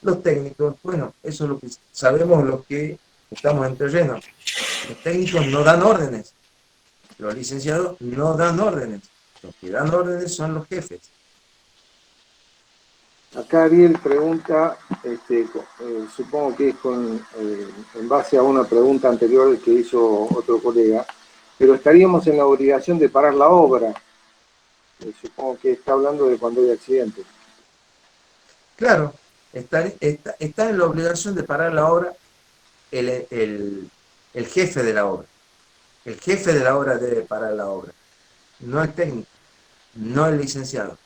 Los técnicos, bueno, eso es lo que sabemos, lo que estamos en terreno. Los técnicos no dan órdenes, los licenciados no dan órdenes. Los que dan órdenes son los jefes. Acá Ariel pregunta, supongo que es en base a una pregunta anterior que hizo otro colega, pero estaríamos en la obligación de parar la obra. Supongo que está hablando de cuando hay accidentes. Claro, está en la obligación de parar la obra el jefe de la obra. El jefe de la obra debe parar la obra, no el técnico, no el licenciado.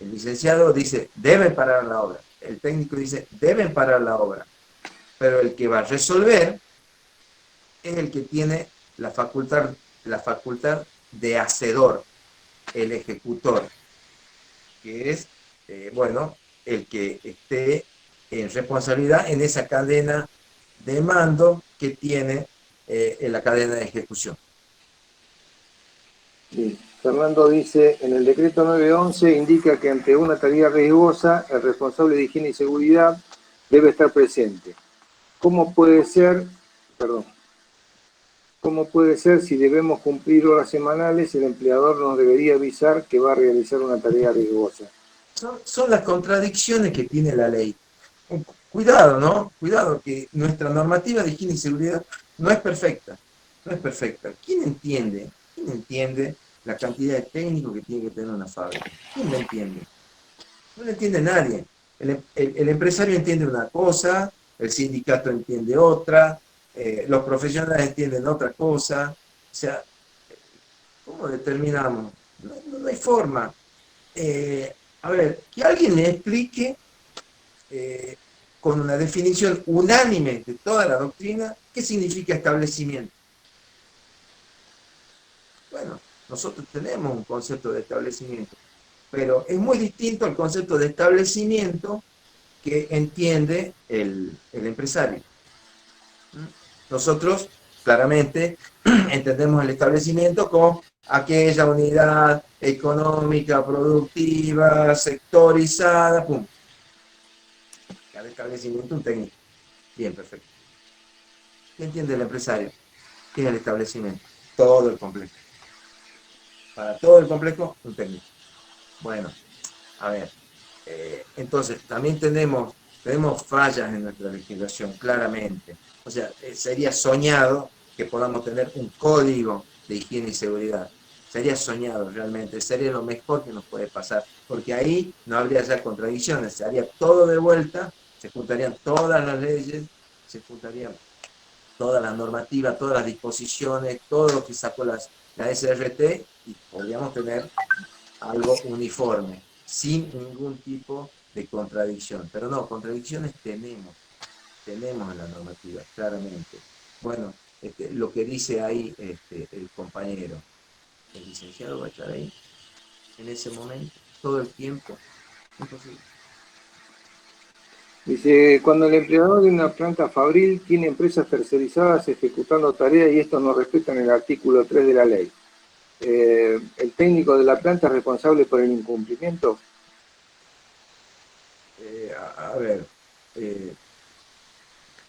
El licenciado dice, deben parar la obra. El técnico dice, deben parar la obra. Pero el que va a resolver es el que tiene la facultad de hacedor, el ejecutor, que es, bueno, el que esté en responsabilidad en esa cadena de mando que tiene en la cadena de ejecución. Sí. Fernando dice, en el decreto 911 indica que ante una tarea riesgosa, el responsable de higiene y seguridad debe estar presente. ¿Cómo puede ser si debemos cumplir horas semanales, el empleador nos debería avisar que va a realizar una tarea riesgosa? Son las contradicciones que tiene la ley. Cuidado, ¿no? Cuidado, que nuestra normativa de higiene y seguridad no es perfecta. No es perfecta. ¿Quién entiende? ¿Quién entiende la cantidad de técnicos que tiene que tener una fábrica? ¿Quién la entiende? No la entiende nadie. El empresario entiende una cosa, el sindicato entiende otra, los profesionales entienden otra cosa. O sea, ¿cómo determinamos? No hay forma. A ver, que alguien me explique eh, con una definición unánime de toda la doctrina qué significa establecimiento. Bueno, nosotros tenemos un concepto de establecimiento, pero es muy distinto al concepto de establecimiento que entiende el empresario. Nosotros, claramente, entendemos el establecimiento como aquella unidad económica, productiva, sectorizada, pum. Cada establecimiento un técnico. Bien, perfecto. ¿Qué entiende el empresario? ¿Qué es el establecimiento? Todo el complejo. Para todo el complejo, un técnico. Bueno, a ver. Entonces, también tenemos fallas en nuestra legislación, claramente. O sea, sería soñado que podamos tener un código de higiene y seguridad. Sería soñado realmente, sería lo mejor que nos puede pasar, porque ahí no habría ya contradicciones, se haría todo de vuelta, se juntarían todas las leyes, se juntarían todas las normativas, todas las disposiciones, todo lo que sacó la SRT y podríamos tener algo uniforme, sin ningún tipo de contradicción. Pero no, contradicciones tenemos. tenemos en la normativa, claramente. Bueno, lo que dice ahí el compañero, el licenciado va a estar ahí en ese momento, todo el tiempo, imposible. Dice, cuando el empleador de una planta fabril tiene empresas tercerizadas ejecutando tareas y estos no respetan el artículo 3 de la ley, ¿el técnico de la planta es responsable por el incumplimiento? A ver,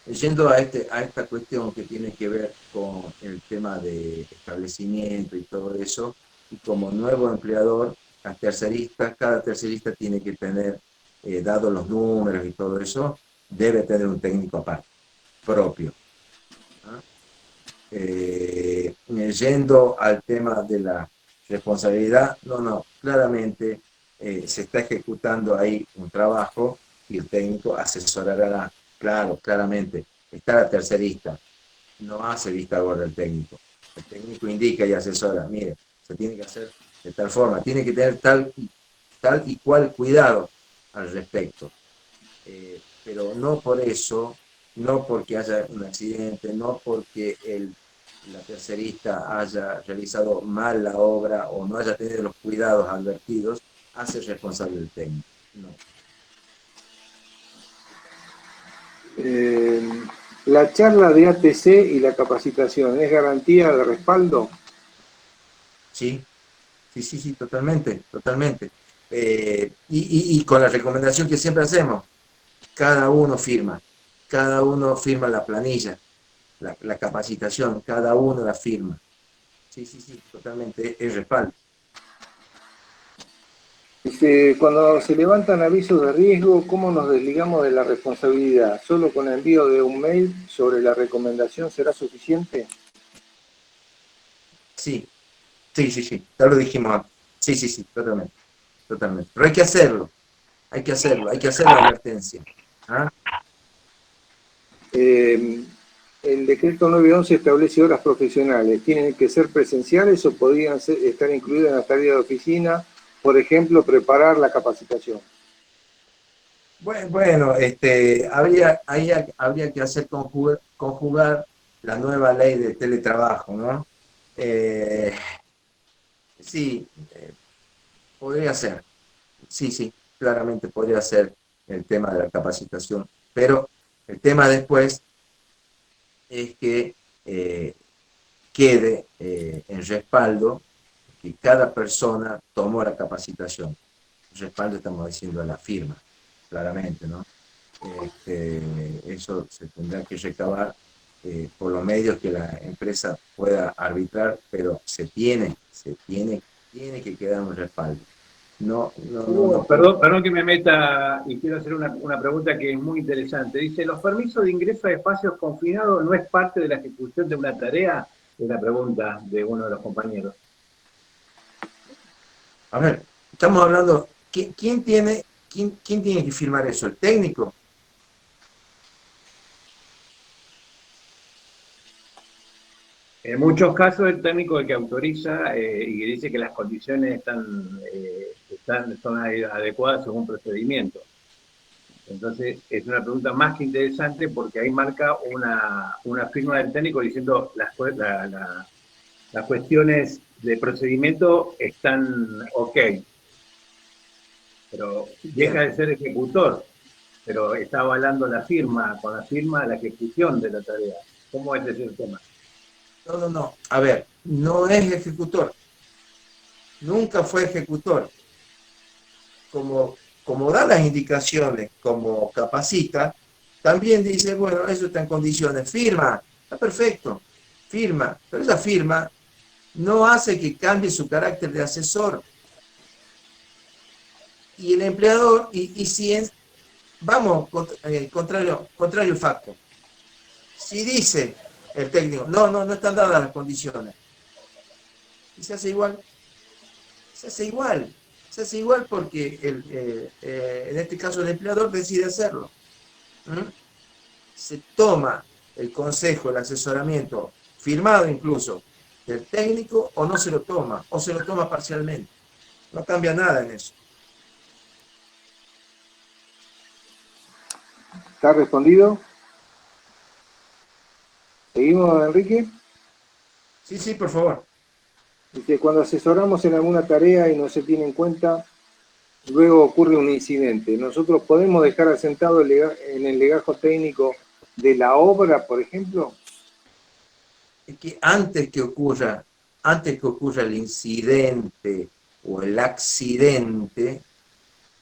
yendo a esta cuestión que tiene que ver con el tema de establecimiento y todo eso, y como nuevo empleador, las terceristas, cada tercerista tiene que tener, dados los números y todo eso, debe tener un técnico aparte, propio. ¿Ah? Yendo al tema de la responsabilidad, no, claramente se está ejecutando ahí un trabajo y el técnico asesorará, claro, claramente, está la tercerista, no hace vista gorda el técnico indica y asesora, mire, se tiene que hacer de tal forma, tiene que tener tal y cual cuidado al respecto, pero no por eso, no porque haya un accidente, no porque la tercerista haya realizado mal la obra o no haya tenido los cuidados advertidos, hace responsable el técnico. No. Eh, ¿La charla de ATC y la capacitación es garantía de respaldo? Sí, sí, totalmente, totalmente. Y con la recomendación que siempre hacemos, cada uno firma, cada uno firma la planilla, la capacitación, cada uno la firma. Sí, totalmente, es respaldo. Dice, cuando se levantan avisos de riesgo, ¿cómo nos desligamos de la responsabilidad? ¿Solo con el envío de un mail sobre la recomendación será suficiente? Sí, sí, ya lo dijimos antes. Sí, totalmente, totalmente. Pero hay que hacerlo, hay que hacer la advertencia. ¿Ah? Eh, el decreto 911 establece horas profesionales. ¿Tienen que ser presenciales o podrían estar incluidas en la tarea de oficina? Por ejemplo, preparar la capacitación. Bueno, ahí habría que hacer conjugar la nueva ley de teletrabajo, ¿no? Eh, sí, podría ser, sí, claramente podría ser el tema de la capacitación, pero el tema después es que quede en respaldo que cada persona tomó la capacitación. Respaldo estamos diciendo a la firma, claramente, ¿no? Eso se tendrá que recabar por los medios que la empresa pueda arbitrar, pero tiene que quedar un respaldo. No puede. Perdón que me meta y quiero hacer una pregunta que es muy interesante. Dice, ¿los permisos de ingreso a espacios confinados no es parte de la ejecución de una tarea? Es la pregunta de uno de los compañeros. A ver, estamos hablando, quién tiene que firmar eso? ¿El técnico? En muchos casos el técnico es el que autoriza y que dice que las condiciones son adecuadas según procedimiento. Entonces, es una pregunta más que interesante porque ahí marca una firma del técnico diciendo las cuestiones de procedimiento están ok, pero deja Bien. de ser ejecutor, pero está avalando la firma, con la firma la ejecución de la tarea. ¿Cómo es ese tema? No. A ver, no es ejecutor. Nunca fue ejecutor. Como da las indicaciones, como capacita, también dice, bueno, eso está en condiciones, firma, está perfecto, firma, pero esa firma no hace que cambie su carácter de asesor. Y el empleador, y si vamos, contrario facto, si dice el técnico, no están dadas las condiciones, y se hace igual, se hace igual, se hace igual porque en este caso el empleador decide hacerlo. ¿Mm? Se toma el consejo, el asesoramiento, firmado incluso, del técnico o no se lo toma, o se lo toma parcialmente. No cambia nada en eso. ¿Está respondido? ¿Seguimos, Enrique? Sí, sí, por favor. Dice, cuando asesoramos en alguna tarea y no se tiene en cuenta, luego ocurre un incidente. ¿Nosotros podemos dejar asentado en el legajo técnico de la obra, por ejemplo? Es que antes que ocurra el incidente o el accidente,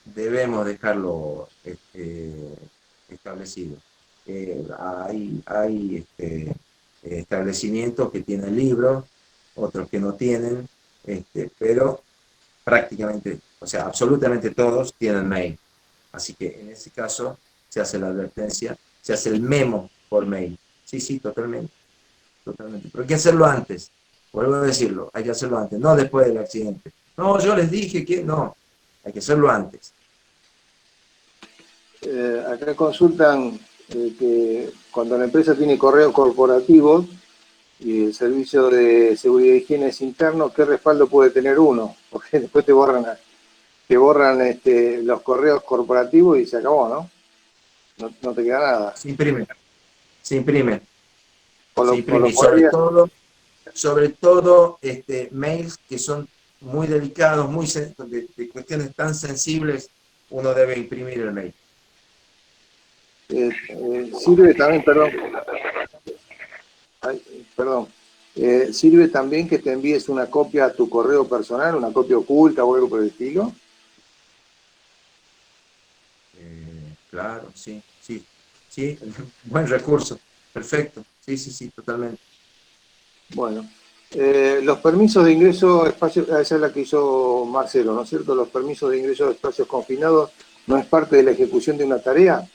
debemos dejarlo establecido. Hay establecimientos que tienen libros, otros que no tienen, pero prácticamente, o sea, absolutamente todos tienen mail. Así que en ese caso se hace la advertencia, se hace el memo por mail. Sí, sí, totalmente, totalmente. Pero hay que hacerlo antes, vuelvo a decirlo, hay que hacerlo antes, no después del accidente. No, yo les dije que no, hay que hacerlo antes. Acá consultan que cuando la empresa tiene correos corporativos y el servicio de seguridad y higiene es interno, ¿qué respaldo puede tener uno? Porque después te borran los correos corporativos y se acabó, ¿no? No te queda nada. Se imprime, se imprime, O se lo imprime. Y podrías, sobre todo mails que son muy delicados, de cuestiones tan sensibles, uno debe imprimir el mail. sirve también, perdón, sirve también que te envíes una copia a tu correo personal, una copia oculta o algo por el estilo. Claro, sí, sí, sí, buen recurso, perfecto, sí, sí, sí, totalmente. Bueno, los permisos de ingreso a espacios, esa es la que hizo Marcelo, ¿no es cierto? Los permisos de ingreso a espacios confinados no es parte de la ejecución de una tarea.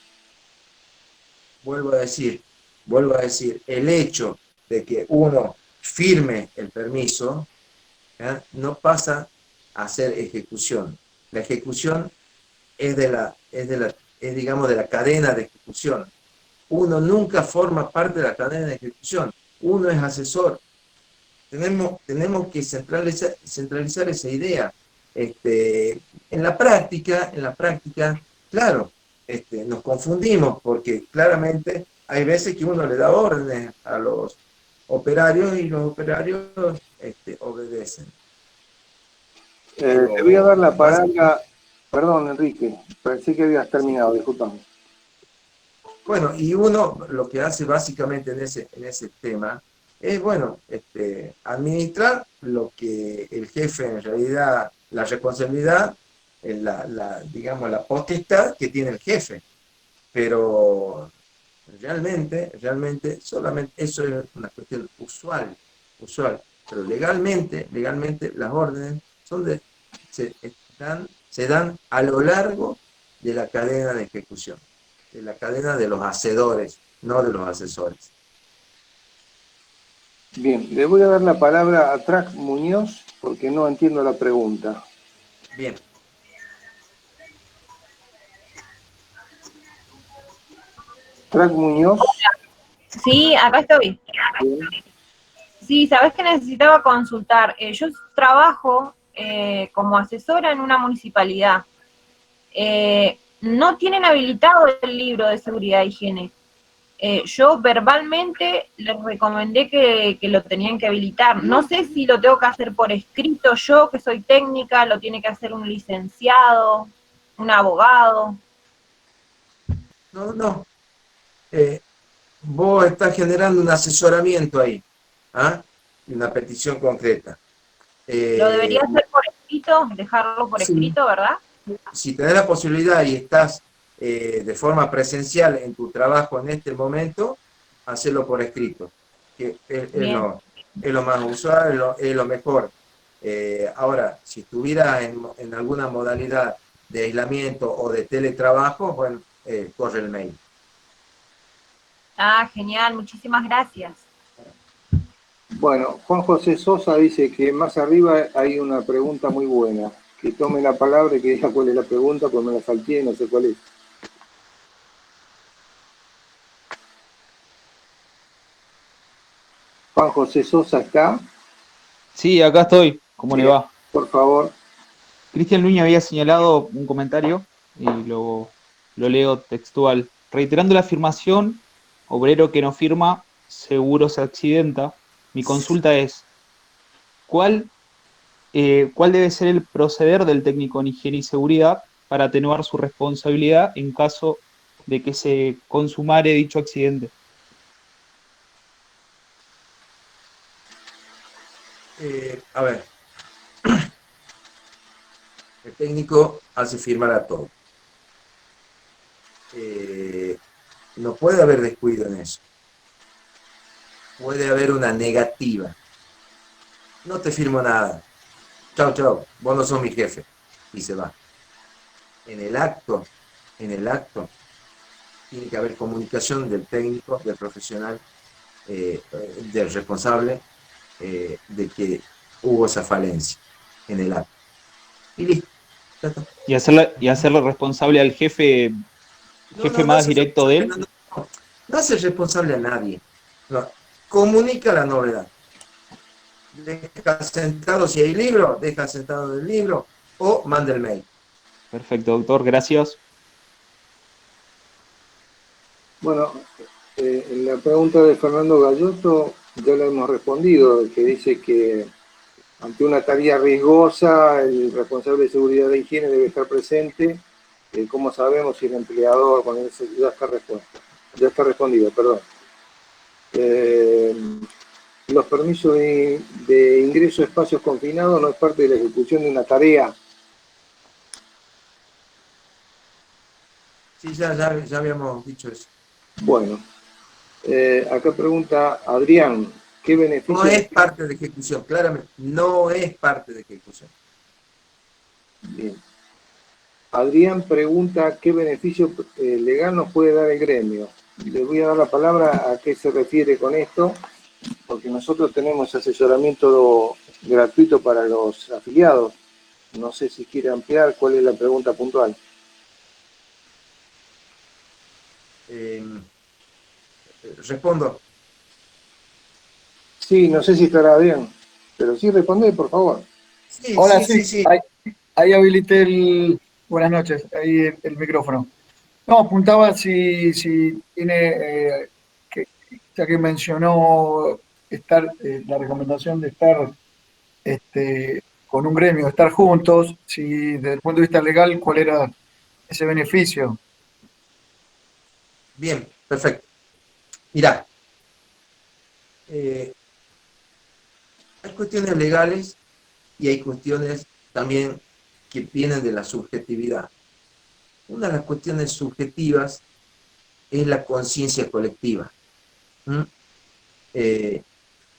Vuelvo a decir, vuelvo a decir, el hecho de que uno firme el permiso, ¿ya?, no pasa a ser ejecución. La ejecución es, digamos, de la cadena de ejecución. Uno nunca forma parte de la cadena de ejecución. Uno es asesor. Tenemos que centralizar esa idea. En la práctica, claro, nos confundimos porque claramente hay veces que uno le da órdenes a los operarios y los operarios obedecen. Te voy a Pero dar la palabra, perdón Enrique, pensé que habías sí. terminado, discúlpame. Bueno, y uno lo que hace básicamente en ese tema es, bueno, administrar lo que el jefe en realidad, la responsabilidad, digamos, la potestad que tiene el jefe. Pero realmente, solamente eso es una cuestión usual. Pero legalmente las órdenes se dan a lo largo de la cadena de ejecución, de la cadena de los hacedores, no de los asesores. Bien, le voy a dar la palabra a Trax Muñoz porque no entiendo la pregunta. Bien. Trax Muñoz. Sí, acá estoy. Bien. Sí, sabes que necesitaba consultar. Yo trabajo como asesora en una municipalidad. No tienen habilitado el libro de seguridad e higiene. Yo verbalmente les recomendé que lo tenían que habilitar. No sé si lo tengo que hacer por escrito yo, que soy técnica, lo tiene que hacer un licenciado, un abogado. No. Vos estás generando un asesoramiento ahí, ¿ah? Una petición concreta. Lo debería hacer por escrito, dejarlo por Sí. escrito, ¿verdad? Si tenés la posibilidad y estás de forma presencial en tu trabajo en este momento, hacerlo por escrito, que es Bien. lo más usual, es lo mejor. Ahora, si estuvieras en alguna modalidad de aislamiento o de teletrabajo, bueno, corre el mail. Ah, genial, muchísimas gracias. Bueno, Juan José Sosa dice que más arriba hay una pregunta muy buena. Que tome la palabra y que diga cuál es la pregunta, pues me la salté y no sé cuál es. Juan José Sosa está. Sí, acá estoy. ¿Cómo le Bien, va? por favor. Cristian Luña había señalado un comentario y lo leo textual. Reiterando la afirmación, obrero que no firma seguro se accidenta. Mi consulta es, ¿cuál, ¿cuál debe ser el proceder del técnico en higiene y seguridad para atenuar su responsabilidad en caso de que se consumare dicho accidente? A ver, el técnico hace firmar a todo. No puede haber descuido en eso. Puede haber una negativa. No te firmo nada. Chao, chao. Vos no sos mi jefe. Y se va. En el acto, en el acto, tiene que haber comunicación del técnico, del profesional, del responsable, de que hubo esa falencia en el acto. Y listo. Ya está. Y hacerle responsable al jefe, No, jefe no, no más hace directo de responsable, él. no, no, no hace responsable a nadie. No, comunica la novedad. Deja sentado, si hay libro, deja sentado el libro o manda el mail. Perfecto, doctor, gracias. Bueno, en la pregunta de Fernando Gallotto ya la hemos respondido, que dice que ante una tarea riesgosa, el responsable de seguridad e higiene debe estar presente. ¿Cómo sabemos si el empleador, con eso ya está respuesta? Ya está respondido, perdón. Los permisos de ingreso a espacios confinados no es parte de la ejecución de una tarea. Sí, ya habíamos dicho eso. Bueno, acá pregunta Adrián, ¿qué No beneficios? es parte de ejecución, claramente, no es parte de ejecución. Bien. Adrián pregunta qué beneficio legal nos puede dar el gremio. Le voy a dar la palabra a qué se refiere con esto, porque nosotros tenemos asesoramiento gratuito para los afiliados. No sé si quiere ampliar cuál es la pregunta puntual. Eh, Respondo. Sí, no sé si estará bien, pero sí responde, por favor. Sí, Hola, sí, sí, sí, sí. ahí habilité el. Buenas noches, ahí el micrófono. No, apuntaba si tiene, ya que mencionó la recomendación de estar con un gremio, estar juntos, si desde el punto de vista legal, cuál era ese beneficio. Bien, perfecto. Mirá, eh, hay cuestiones legales y hay cuestiones también que vienen de la subjetividad. Una de las cuestiones subjetivas es la conciencia colectiva. ¿Mm? Eh,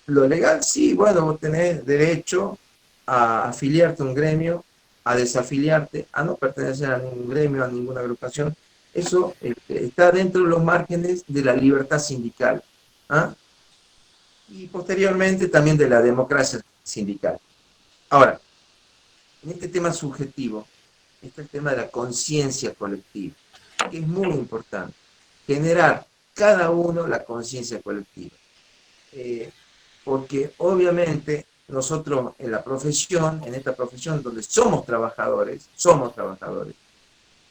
lo legal, sí, bueno, vos tenés derecho a afiliarte a un gremio, a desafiliarte, a no pertenecer a ningún gremio, a ninguna agrupación. Eso está dentro de los márgenes de la libertad sindical. ¿Ah? Y posteriormente también de la democracia sindical. Ahora, en este tema subjetivo, está el tema de la conciencia colectiva, que es muy importante. Generar cada uno la conciencia colectiva. Eh, Porque obviamente nosotros en la profesión, en esta profesión donde somos trabajadores,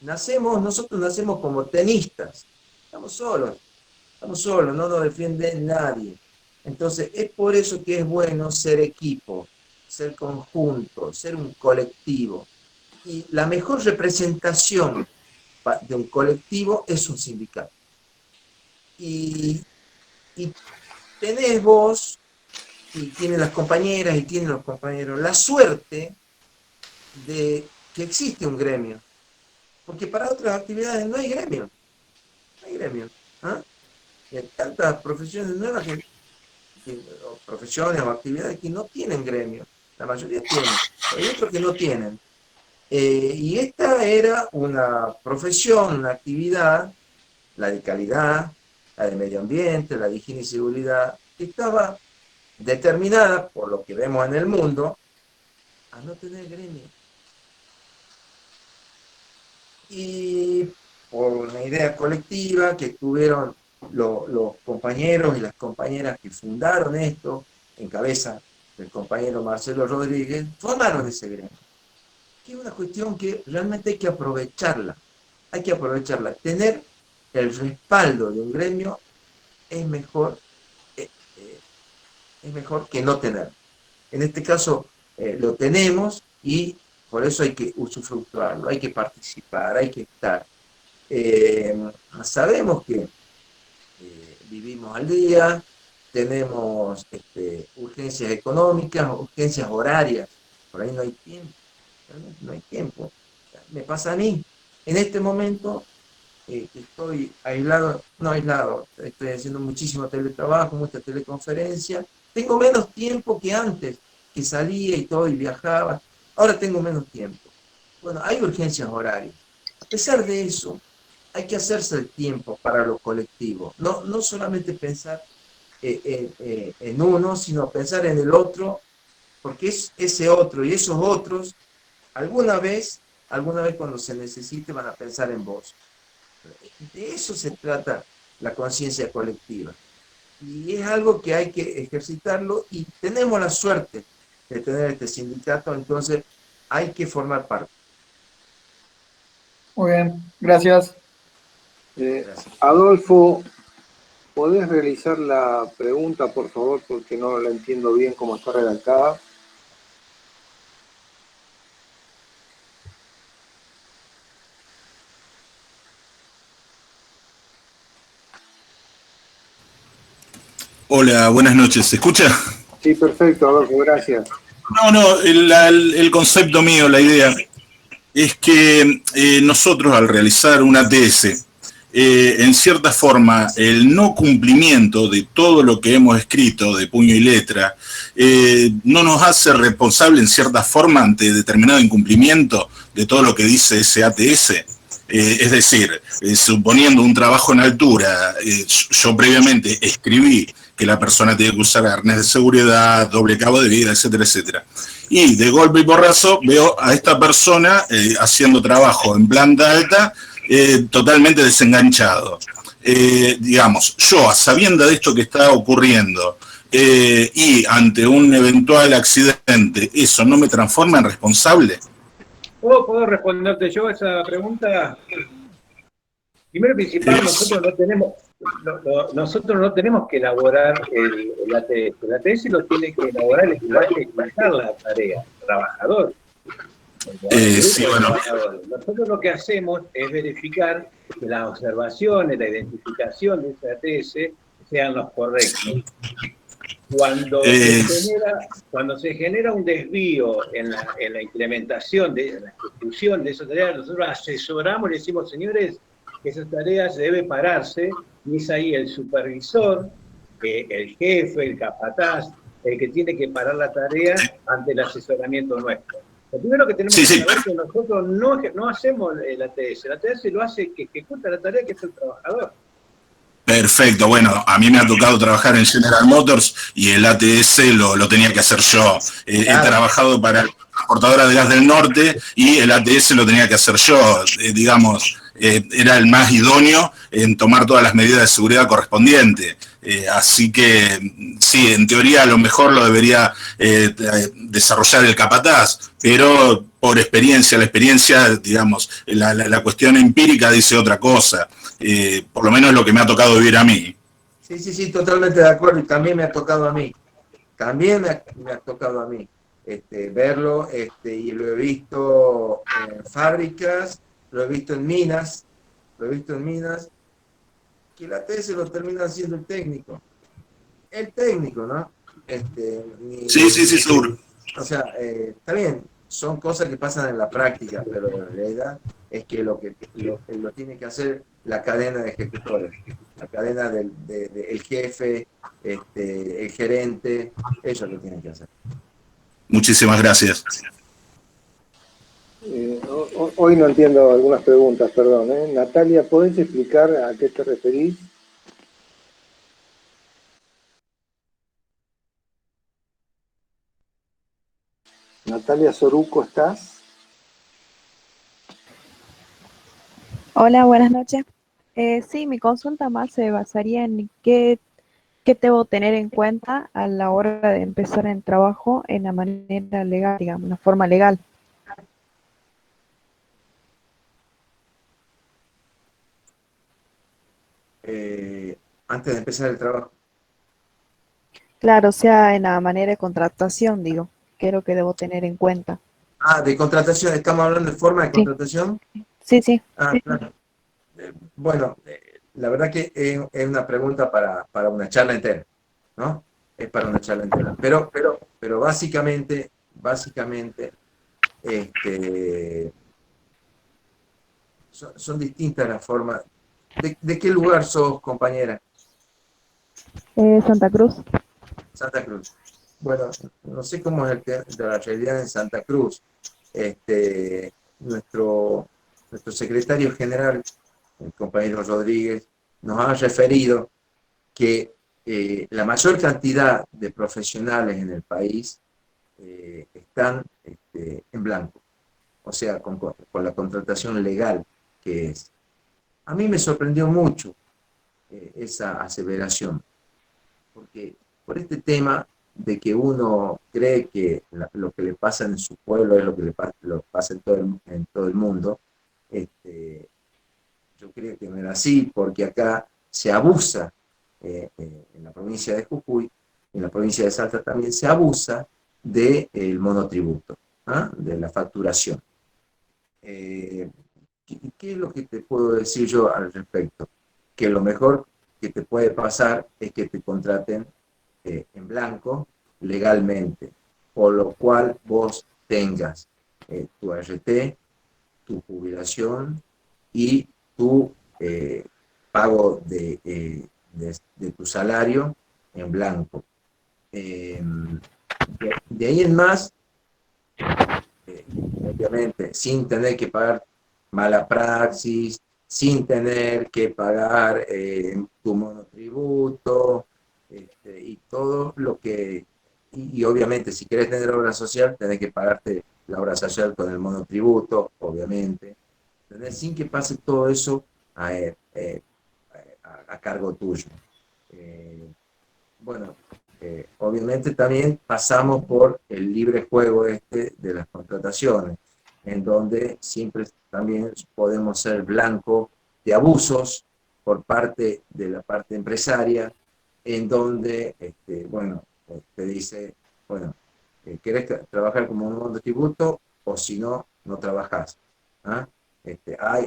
nosotros nacemos como tenistas, estamos solos, no nos defiende nadie. Entonces es por eso que es bueno ser equipo, ser conjunto, ser un colectivo. Y la mejor representación de un colectivo es un sindicato. Y, y tenés vos y tienen las compañeras y tienen los compañeros la suerte de que existe un gremio, porque para otras actividades no hay gremio, no hay gremio. ¿Ah? Y hay tantas profesiones nuevas o profesiones o actividades que no tienen gremio, la mayoría tienen, pero hay otros que no tienen. Y esta era una profesión, una actividad, la de calidad, la de medio ambiente, la de higiene y seguridad, que estaba determinada, por lo que vemos en el mundo, a no tener gremio. Y por una idea colectiva que tuvieron los compañeros y las compañeras que fundaron esto, en cabeza del compañero Marcelo Rodríguez, formaron ese gremio. Que es una cuestión que realmente hay que aprovecharla. Hay que aprovecharla. Tener el respaldo de un gremio es mejor es mejor que no tener. En este caso lo tenemos y por eso hay que usufructuarlo, hay que participar, hay que estar. Sabemos que vivimos al día, tenemos urgencias económicas, urgencias horarias, por ahí no hay tiempo, realmente no hay tiempo. Me pasa a mí, en este momento estoy aislado, no aislado, estoy haciendo muchísimo teletrabajo, mucha teleconferencia, tengo menos tiempo que antes, que salía y todo y viajaba, ahora tengo menos tiempo. Bueno, hay urgencias horarias. A pesar de eso, hay que hacerse el tiempo para lo colectivo, no solamente pensar en uno, sino pensar en el otro, porque es ese otro y esos otros, alguna vez cuando se necesite van a pensar en vos. De eso se trata la conciencia colectiva. Y es algo que hay que ejercitarlo y tenemos la suerte de tener este sindicato, entonces hay que formar parte. Muy bien, gracias. Gracias. Adolfo, ¿podés realizar la pregunta, por favor? Porque no la entiendo bien cómo está redactada. Hola, buenas noches. ¿Se escucha? Sí, perfecto, Adolfo, gracias. No, el concepto mío, la idea, es que nosotros al realizar una ATS, en cierta forma, el no cumplimiento de todo lo que hemos escrito de puño y letra, no nos hace responsable en cierta forma ante determinado incumplimiento de todo lo que dice ese ATS. Es decir, suponiendo un trabajo en altura, yo previamente escribí que la persona tiene que usar arnés de seguridad, doble cabo de vida, etcétera, etcétera. Y de golpe y porrazo veo a esta persona haciendo trabajo en planta alta totalmente desenganchado. Digamos, yo, a sabienda de esto que está ocurriendo y ante un eventual accidente, ¿eso no me transforma en responsable? ¿Puedo responderte yo a esa pregunta? Primero y principal, nosotros no tenemos que elaborar el ATS. El ATS lo tiene que elaborar el que va a ejecutar la tarea, el trabajador. El Sí, grupo de bueno, trabajadores. Nosotros lo que hacemos es verificar que las observaciones, la identificación de ese ATS sean los correctos. Cuando se genera un desvío en la implementación, en la ejecución de esas tareas, nosotros asesoramos y le decimos, señores, que esas tareas debe pararse, y es ahí el supervisor, el jefe, el capataz, el que tiene que parar la tarea ante el asesoramiento nuestro. Lo primero que tenemos sí, que sí. saber es que nosotros no hacemos el ATS lo hace el que ejecuta la tarea, que es el trabajador. Perfecto, bueno, a mí me ha tocado trabajar en General Motors y el ATS lo tenía que hacer yo. He trabajado para la transportadora de gas del norte y el ATS lo tenía que hacer yo, digamos, era el más idóneo en tomar todas las medidas de seguridad correspondientes. Así que sí, en teoría a lo mejor lo debería desarrollar el capataz, pero por experiencia, la experiencia, digamos, la cuestión empírica dice otra cosa. Por lo menos es lo que me ha tocado vivir a mí. Sí, totalmente de acuerdo y también me ha tocado a mí. También me ha tocado a mí verlo y lo he visto en fábricas, lo he visto en minas, que la TS lo termina haciendo el técnico, ¿no? Sí, sí, sí, seguro. O sea, está bien, son cosas que pasan en la práctica, pero la realidad es que lo tiene que hacer la cadena de ejecutores, la cadena el jefe, el gerente, ellos lo tienen que hacer. Muchísimas gracias. Hoy no entiendo algunas preguntas, perdón. Natalia, ¿podés explicar a qué te referís? Natalia Soruco, ¿estás? Hola, buenas noches. Sí, mi consulta más se basaría en qué debo tener en cuenta a la hora de empezar el trabajo en la manera legal, digamos, la forma legal. Antes de empezar el trabajo. Claro, o sea, en la manera de contratación, digo, ¿qué es lo que debo tener en cuenta? Ah, de contratación, ¿estamos hablando de forma de Sí, contratación? sí, sí. Ah, claro. Bueno, la verdad que es una pregunta para una charla entera, ¿no? Es para una charla entera. Pero básicamente, este, son distintas las formas. ¿De qué lugar sos, compañera? Santa Cruz. Santa Cruz. Bueno, no sé cómo es de la realidad en Santa Cruz. Este, nuestro secretario general, el compañero Rodríguez, nos ha referido que la mayor cantidad de profesionales en el país están en blanco, o sea, con la contratación legal que es. A mí me sorprendió mucho esa aseveración, porque por este tema de que uno cree que lo que le pasa en su pueblo es lo que lo pasa en todo el mundo, yo creo que no era así, porque acá se abusa, en la provincia de Jujuy, en la provincia de Salta también se abusa del monotributo, ¿ah? De la facturación. Eh, ¿Qué es lo que te puedo decir yo al respecto? Que lo mejor que te puede pasar es que te contraten en blanco legalmente, por lo cual vos tengas tu ART, tu jubilación y tu pago de tu salario en blanco. Eh, de ahí en más, obviamente, sin tener que pagar mala praxis, sin tener que pagar tu monotributo, y todo lo que, y obviamente si quieres tener obra social, tenés que pagarte la obra social con el monotributo, obviamente, sin que pase todo eso a, a cargo tuyo. Eh, bueno, obviamente también pasamos por el libre juego de las contrataciones, en donde siempre también podemos ser blanco de abusos por parte de la parte empresaria, en donde, bueno, te dice, bueno, ¿querés trabajar como un monotributo o si no, no trabajás? ¿Ah?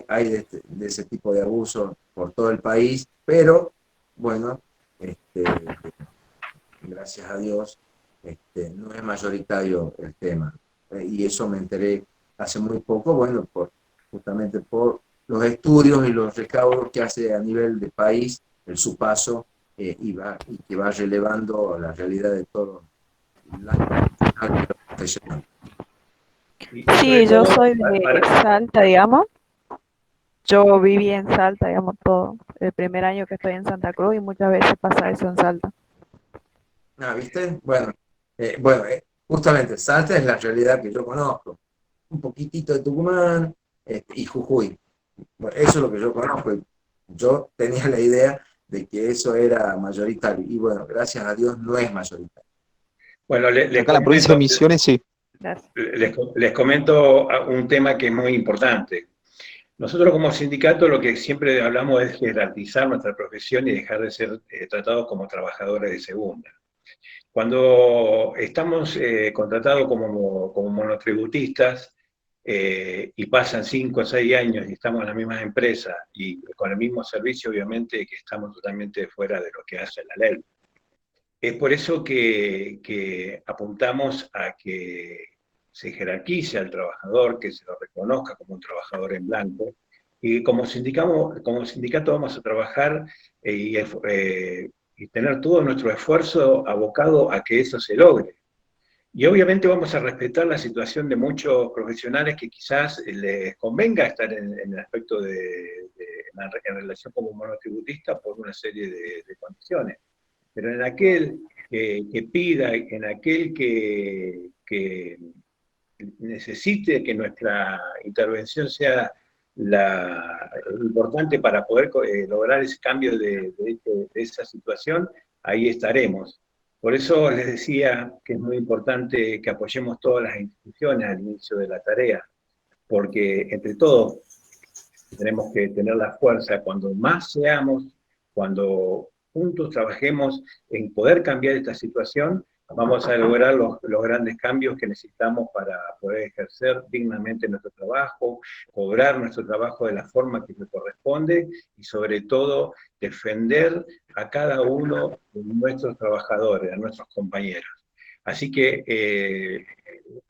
Hay de ese tipo de abusos por todo el país, pero bueno, gracias a Dios, no es mayoritario el tema. Y eso me enteré hace muy poco, bueno, justamente por los estudios y los recaudos que hace a nivel de país el SUPASO, y que va relevando la realidad de todos los profesionales. Y sobre Sí, yo todo, soy de Salta, digamos. Yo viví en Salta, digamos, todo el primer año que estoy en Santa Cruz y muchas veces pasa eso en Salta. Ah, ¿viste? Bueno, justamente Salta es la realidad que yo conozco. Un poquitito de Tucumán, y Jujuy. Bueno, eso es lo que yo conozco. Yo tenía la idea de que eso era mayoritario. Y bueno, gracias a Dios no es mayoritario. bueno, les Acá en la provincia de comento, Misiones sí. Gracias. les comento un tema que es muy importante. Nosotros como sindicato lo que siempre hablamos es jerarquizar nuestra profesión y dejar de ser tratados como trabajadores de segunda. Cuando estamos contratados como monotributistas y pasan 5 o 6 años y estamos en la misma empresa y con el mismo servicio, obviamente que estamos totalmente fuera de lo que hace la ley. Es por eso que apuntamos a que se jerarquice al trabajador, que se lo reconozca como un trabajador en blanco, y como sindicato vamos a trabajar y tener todo nuestro esfuerzo abocado a que eso se logre. Y obviamente vamos a respetar la situación de muchos profesionales que quizás les convenga estar en el aspecto en relación como monotributista por una serie de condiciones. Pero en aquel que pida, en aquel que necesite que nuestra intervención sea importante para poder lograr ese cambio de esa situación, ahí estaremos. Por eso les decía que es muy importante que apoyemos todas las instituciones al inicio de la tarea, porque entre todos tenemos que tener la fuerza, cuando más seamos, cuando juntos trabajemos en poder cambiar esta situación, vamos a lograr los grandes cambios que necesitamos para poder ejercer dignamente nuestro trabajo, cobrar nuestro trabajo de la forma que nos corresponde y sobre todo defender a cada uno de nuestros trabajadores, a nuestros compañeros. Así que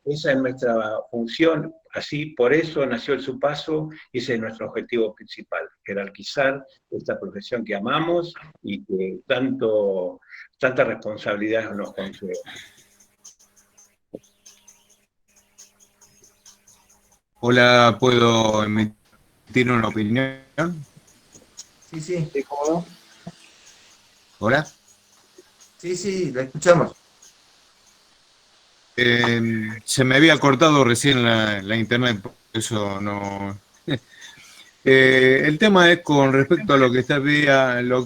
esa es nuestra función, así por eso nació el Supaso y ese es nuestro objetivo principal, jerarquizar esta profesión que amamos y que tanta responsabilidad nos concede. Hola, ¿puedo emitir una opinión? Sí, sí. ¿Sí, cómo no? ¿Hola? Sí, sí, la escuchamos. Se me había cortado recién la internet, por eso no... el tema es con respecto a lo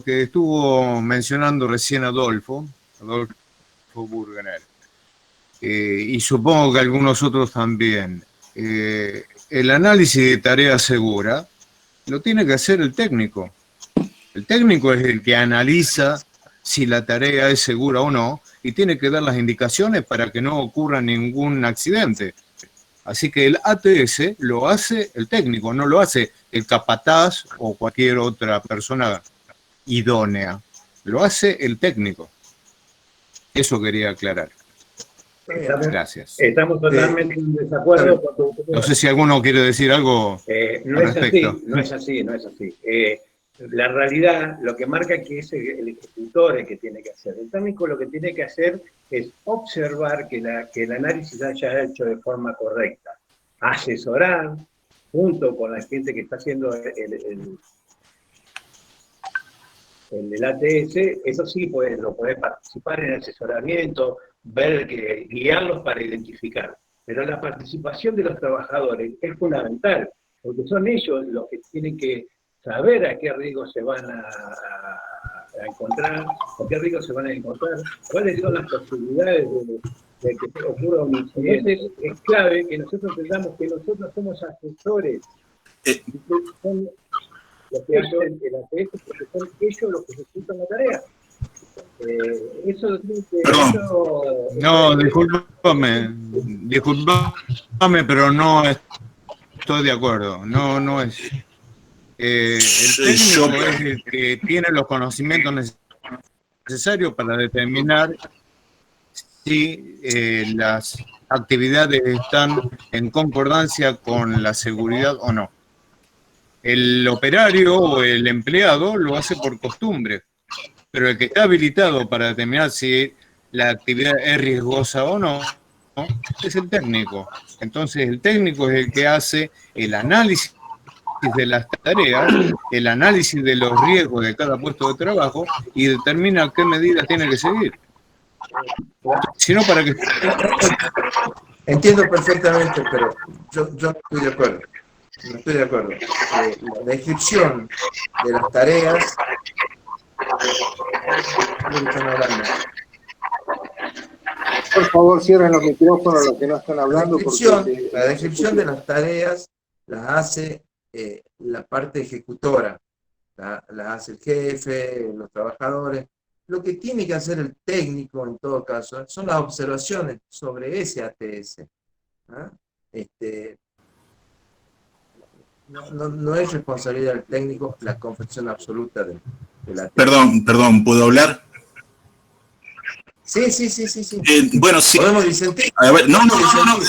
que estuvo mencionando recién Adolfo Burgener, y supongo que algunos otros también. El análisis de tarea segura lo tiene que hacer el técnico. El técnico es el que analiza si la tarea es segura o no, y tiene que dar las indicaciones para que no ocurra ningún accidente. Así que el ATS lo hace el técnico, no lo hace el capataz o cualquier otra persona idónea. Lo hace el técnico. Eso quería aclarar. Gracias. Estamos totalmente en desacuerdo con tu... No sé si alguno quiere decir algo no al es respecto. así, no es así, no es así. La realidad, lo que marca que es el ejecutor el que tiene que hacer. El técnico lo que tiene que hacer es observar que el análisis haya hecho de forma correcta. Asesorar, junto con la gente que está haciendo el ATS, eso sí lo puede participar en el asesoramiento, guiarlos para identificar. Pero la participación de los trabajadores es fundamental, porque son ellos los que tienen que saber a qué riesgos se van a encontrar, cuáles son las posibilidades de que ocurra un incidente. Es clave que nosotros entendamos que nosotros somos asesores. Son los que hacen el ATS, porque son ellos los que ejecutan la tarea. No, disculpame, pero no estoy de acuerdo. No es. El técnico es el que tiene los conocimientos necesarios para determinar si las actividades están en concordancia con la seguridad o no. El operario o el empleado lo hace por costumbre, pero el que está habilitado para determinar si la actividad es riesgosa o no es el técnico. Entonces el técnico es el que hace el análisis de las tareas, el análisis de los riesgos de cada puesto de trabajo y determina qué medidas tiene que seguir. Si no, ¿para qué? Entiendo perfectamente, pero yo no estoy de acuerdo. No estoy de acuerdo. La descripción de las tareas... Por favor, cierren los micrófonos los que no están hablando. La descripción de las tareas las hace la parte ejecutora, la hace el jefe, los trabajadores. Lo que tiene que hacer el técnico, en todo caso, son las observaciones sobre ese ATS. ¿Ah? No es responsabilidad del técnico la confección absoluta del ATS. Perdón, ¿puedo hablar? Sí. Bueno, sí. ¿Podemos disentir? A ver, no,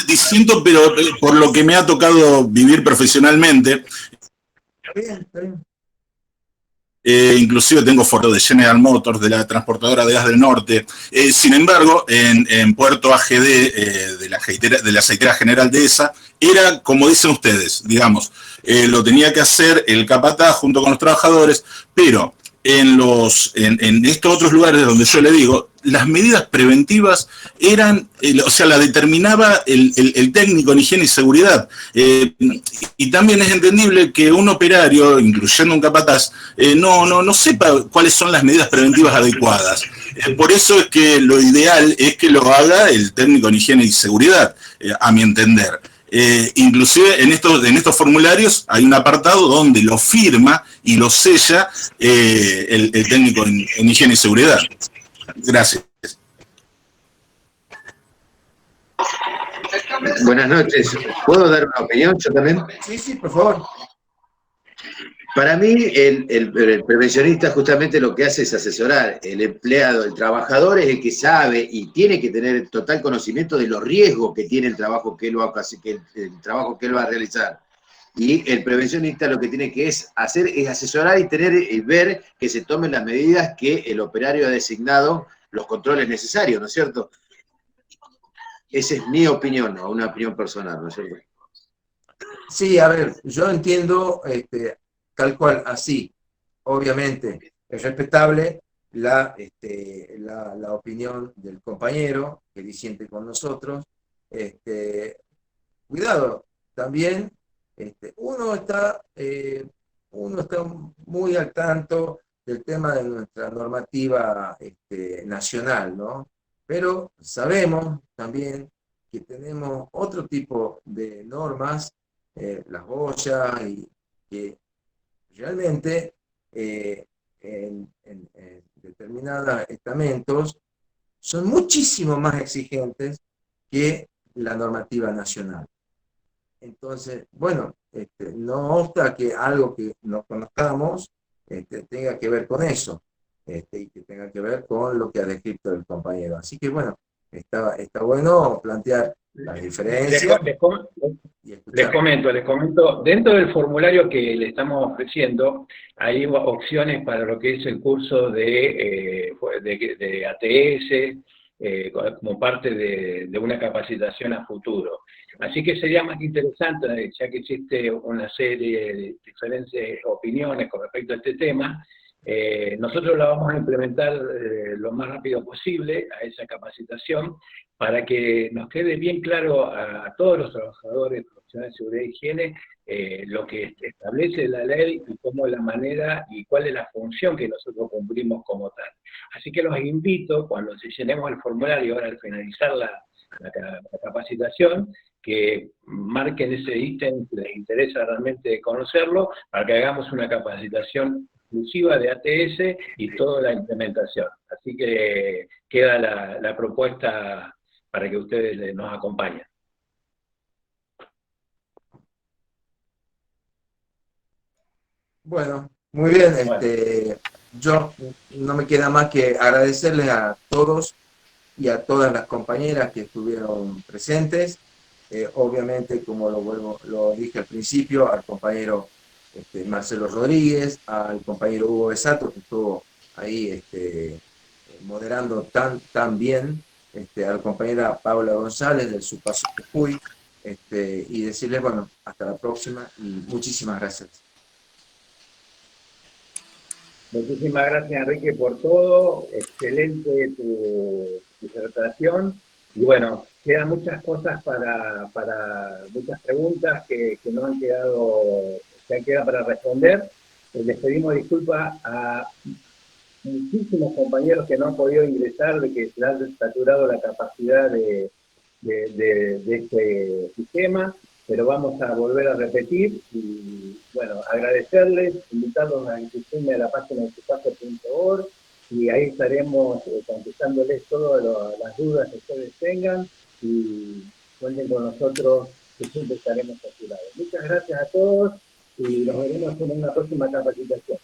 disiento, pero por lo que me ha tocado vivir profesionalmente. Está bien. Inclusive tengo fotos de General Motors, de la transportadora de gas del norte. Sin embargo, en Puerto AGD, de la aceitera General Dehesa, era como dicen ustedes, digamos, lo tenía que hacer el capataz junto con los trabajadores, pero en estos otros lugares donde yo le digo, las medidas preventivas eran, la determinaba el técnico en higiene y seguridad. Y también es entendible que un operario, incluyendo un capataz, no sepa cuáles son las medidas preventivas adecuadas. Por eso es que lo ideal es que lo haga el técnico en higiene y seguridad, a mi entender. inclusive en estos formularios hay un apartado donde lo firma y lo sella el técnico en higiene y seguridad. Gracias. Buenas noches. ¿Puedo dar una opinión yo también? Sí, sí, por favor. Para mí, el prevencionista justamente lo que hace es asesorar. El empleado, el trabajador es el que sabe y tiene que tener total conocimiento de los riesgos que tiene el trabajo que él va a realizar. Y el prevencionista lo que tiene que hacer es asesorar y ver que se tomen las medidas que el operario ha designado, los controles necesarios, ¿no es cierto? Esa es mi opinión, o una opinión personal, ¿no es cierto? Sí, a ver, yo entiendo tal cual, así. Obviamente, es respetable la opinión del compañero que disiente con nosotros. Cuidado, también uno está muy al tanto del tema de nuestra normativa nacional, ¿no? Pero sabemos también que tenemos otro tipo de normas, las boyas, y que realmente en determinados estamentos son muchísimo más exigentes que la normativa nacional. Entonces, bueno, no obsta que algo que no conozcamos tenga que ver con eso, y que tenga que ver con lo que ha descrito el compañero. Así que, bueno, está bueno plantear las diferencias. Les comento, dentro del formulario que le estamos ofreciendo, hay opciones para lo que es el curso de ATS, como parte de una capacitación a futuro. Así que sería más interesante, ya que existe una serie de diferentes opiniones con respecto a este tema, nosotros la vamos a implementar lo más rápido posible a esa capacitación, para que nos quede bien claro a todos los trabajadores profesionales de seguridad e higiene lo que establece la ley y cómo es la manera y cuál es la función que nosotros cumplimos como tal. Así que los invito, cuando se llenemos el formulario, ahora al finalizar la capacitación, que marquen ese ítem si les interesa realmente conocerlo, para que hagamos una capacitación exclusiva de ATS y toda la implementación. Así que queda la propuesta para que ustedes nos acompañen. Bueno, muy bien. Yo no me queda más que agradecerles a todos y a todas las compañeras que estuvieron presentes. Obviamente, como lo dije al principio, al compañero Marcelo Rodríguez, al compañero Hugo Besato, que estuvo ahí moderando tan bien, a la compañera Paula González del Subpaso Jujuy, y decirles, bueno, hasta la próxima y muchísimas gracias. Muchísimas gracias, Enrique, por todo. Excelente tu disertación. Y bueno, quedan muchas cosas muchas preguntas que no han quedado para responder. Les pedimos disculpas a muchísimos compañeros que no han podido ingresar, de que se han saturado la capacidad de este sistema, pero vamos a volver a repetir y, bueno, agradecerles, invitarlos a inscribirme a la página de subpaso.org y ahí estaremos contestándoles todas las dudas que ustedes tengan y cuenten con nosotros, que siempre estaremos a su lado. Muchas gracias a todos y nos veremos en una próxima capacitación.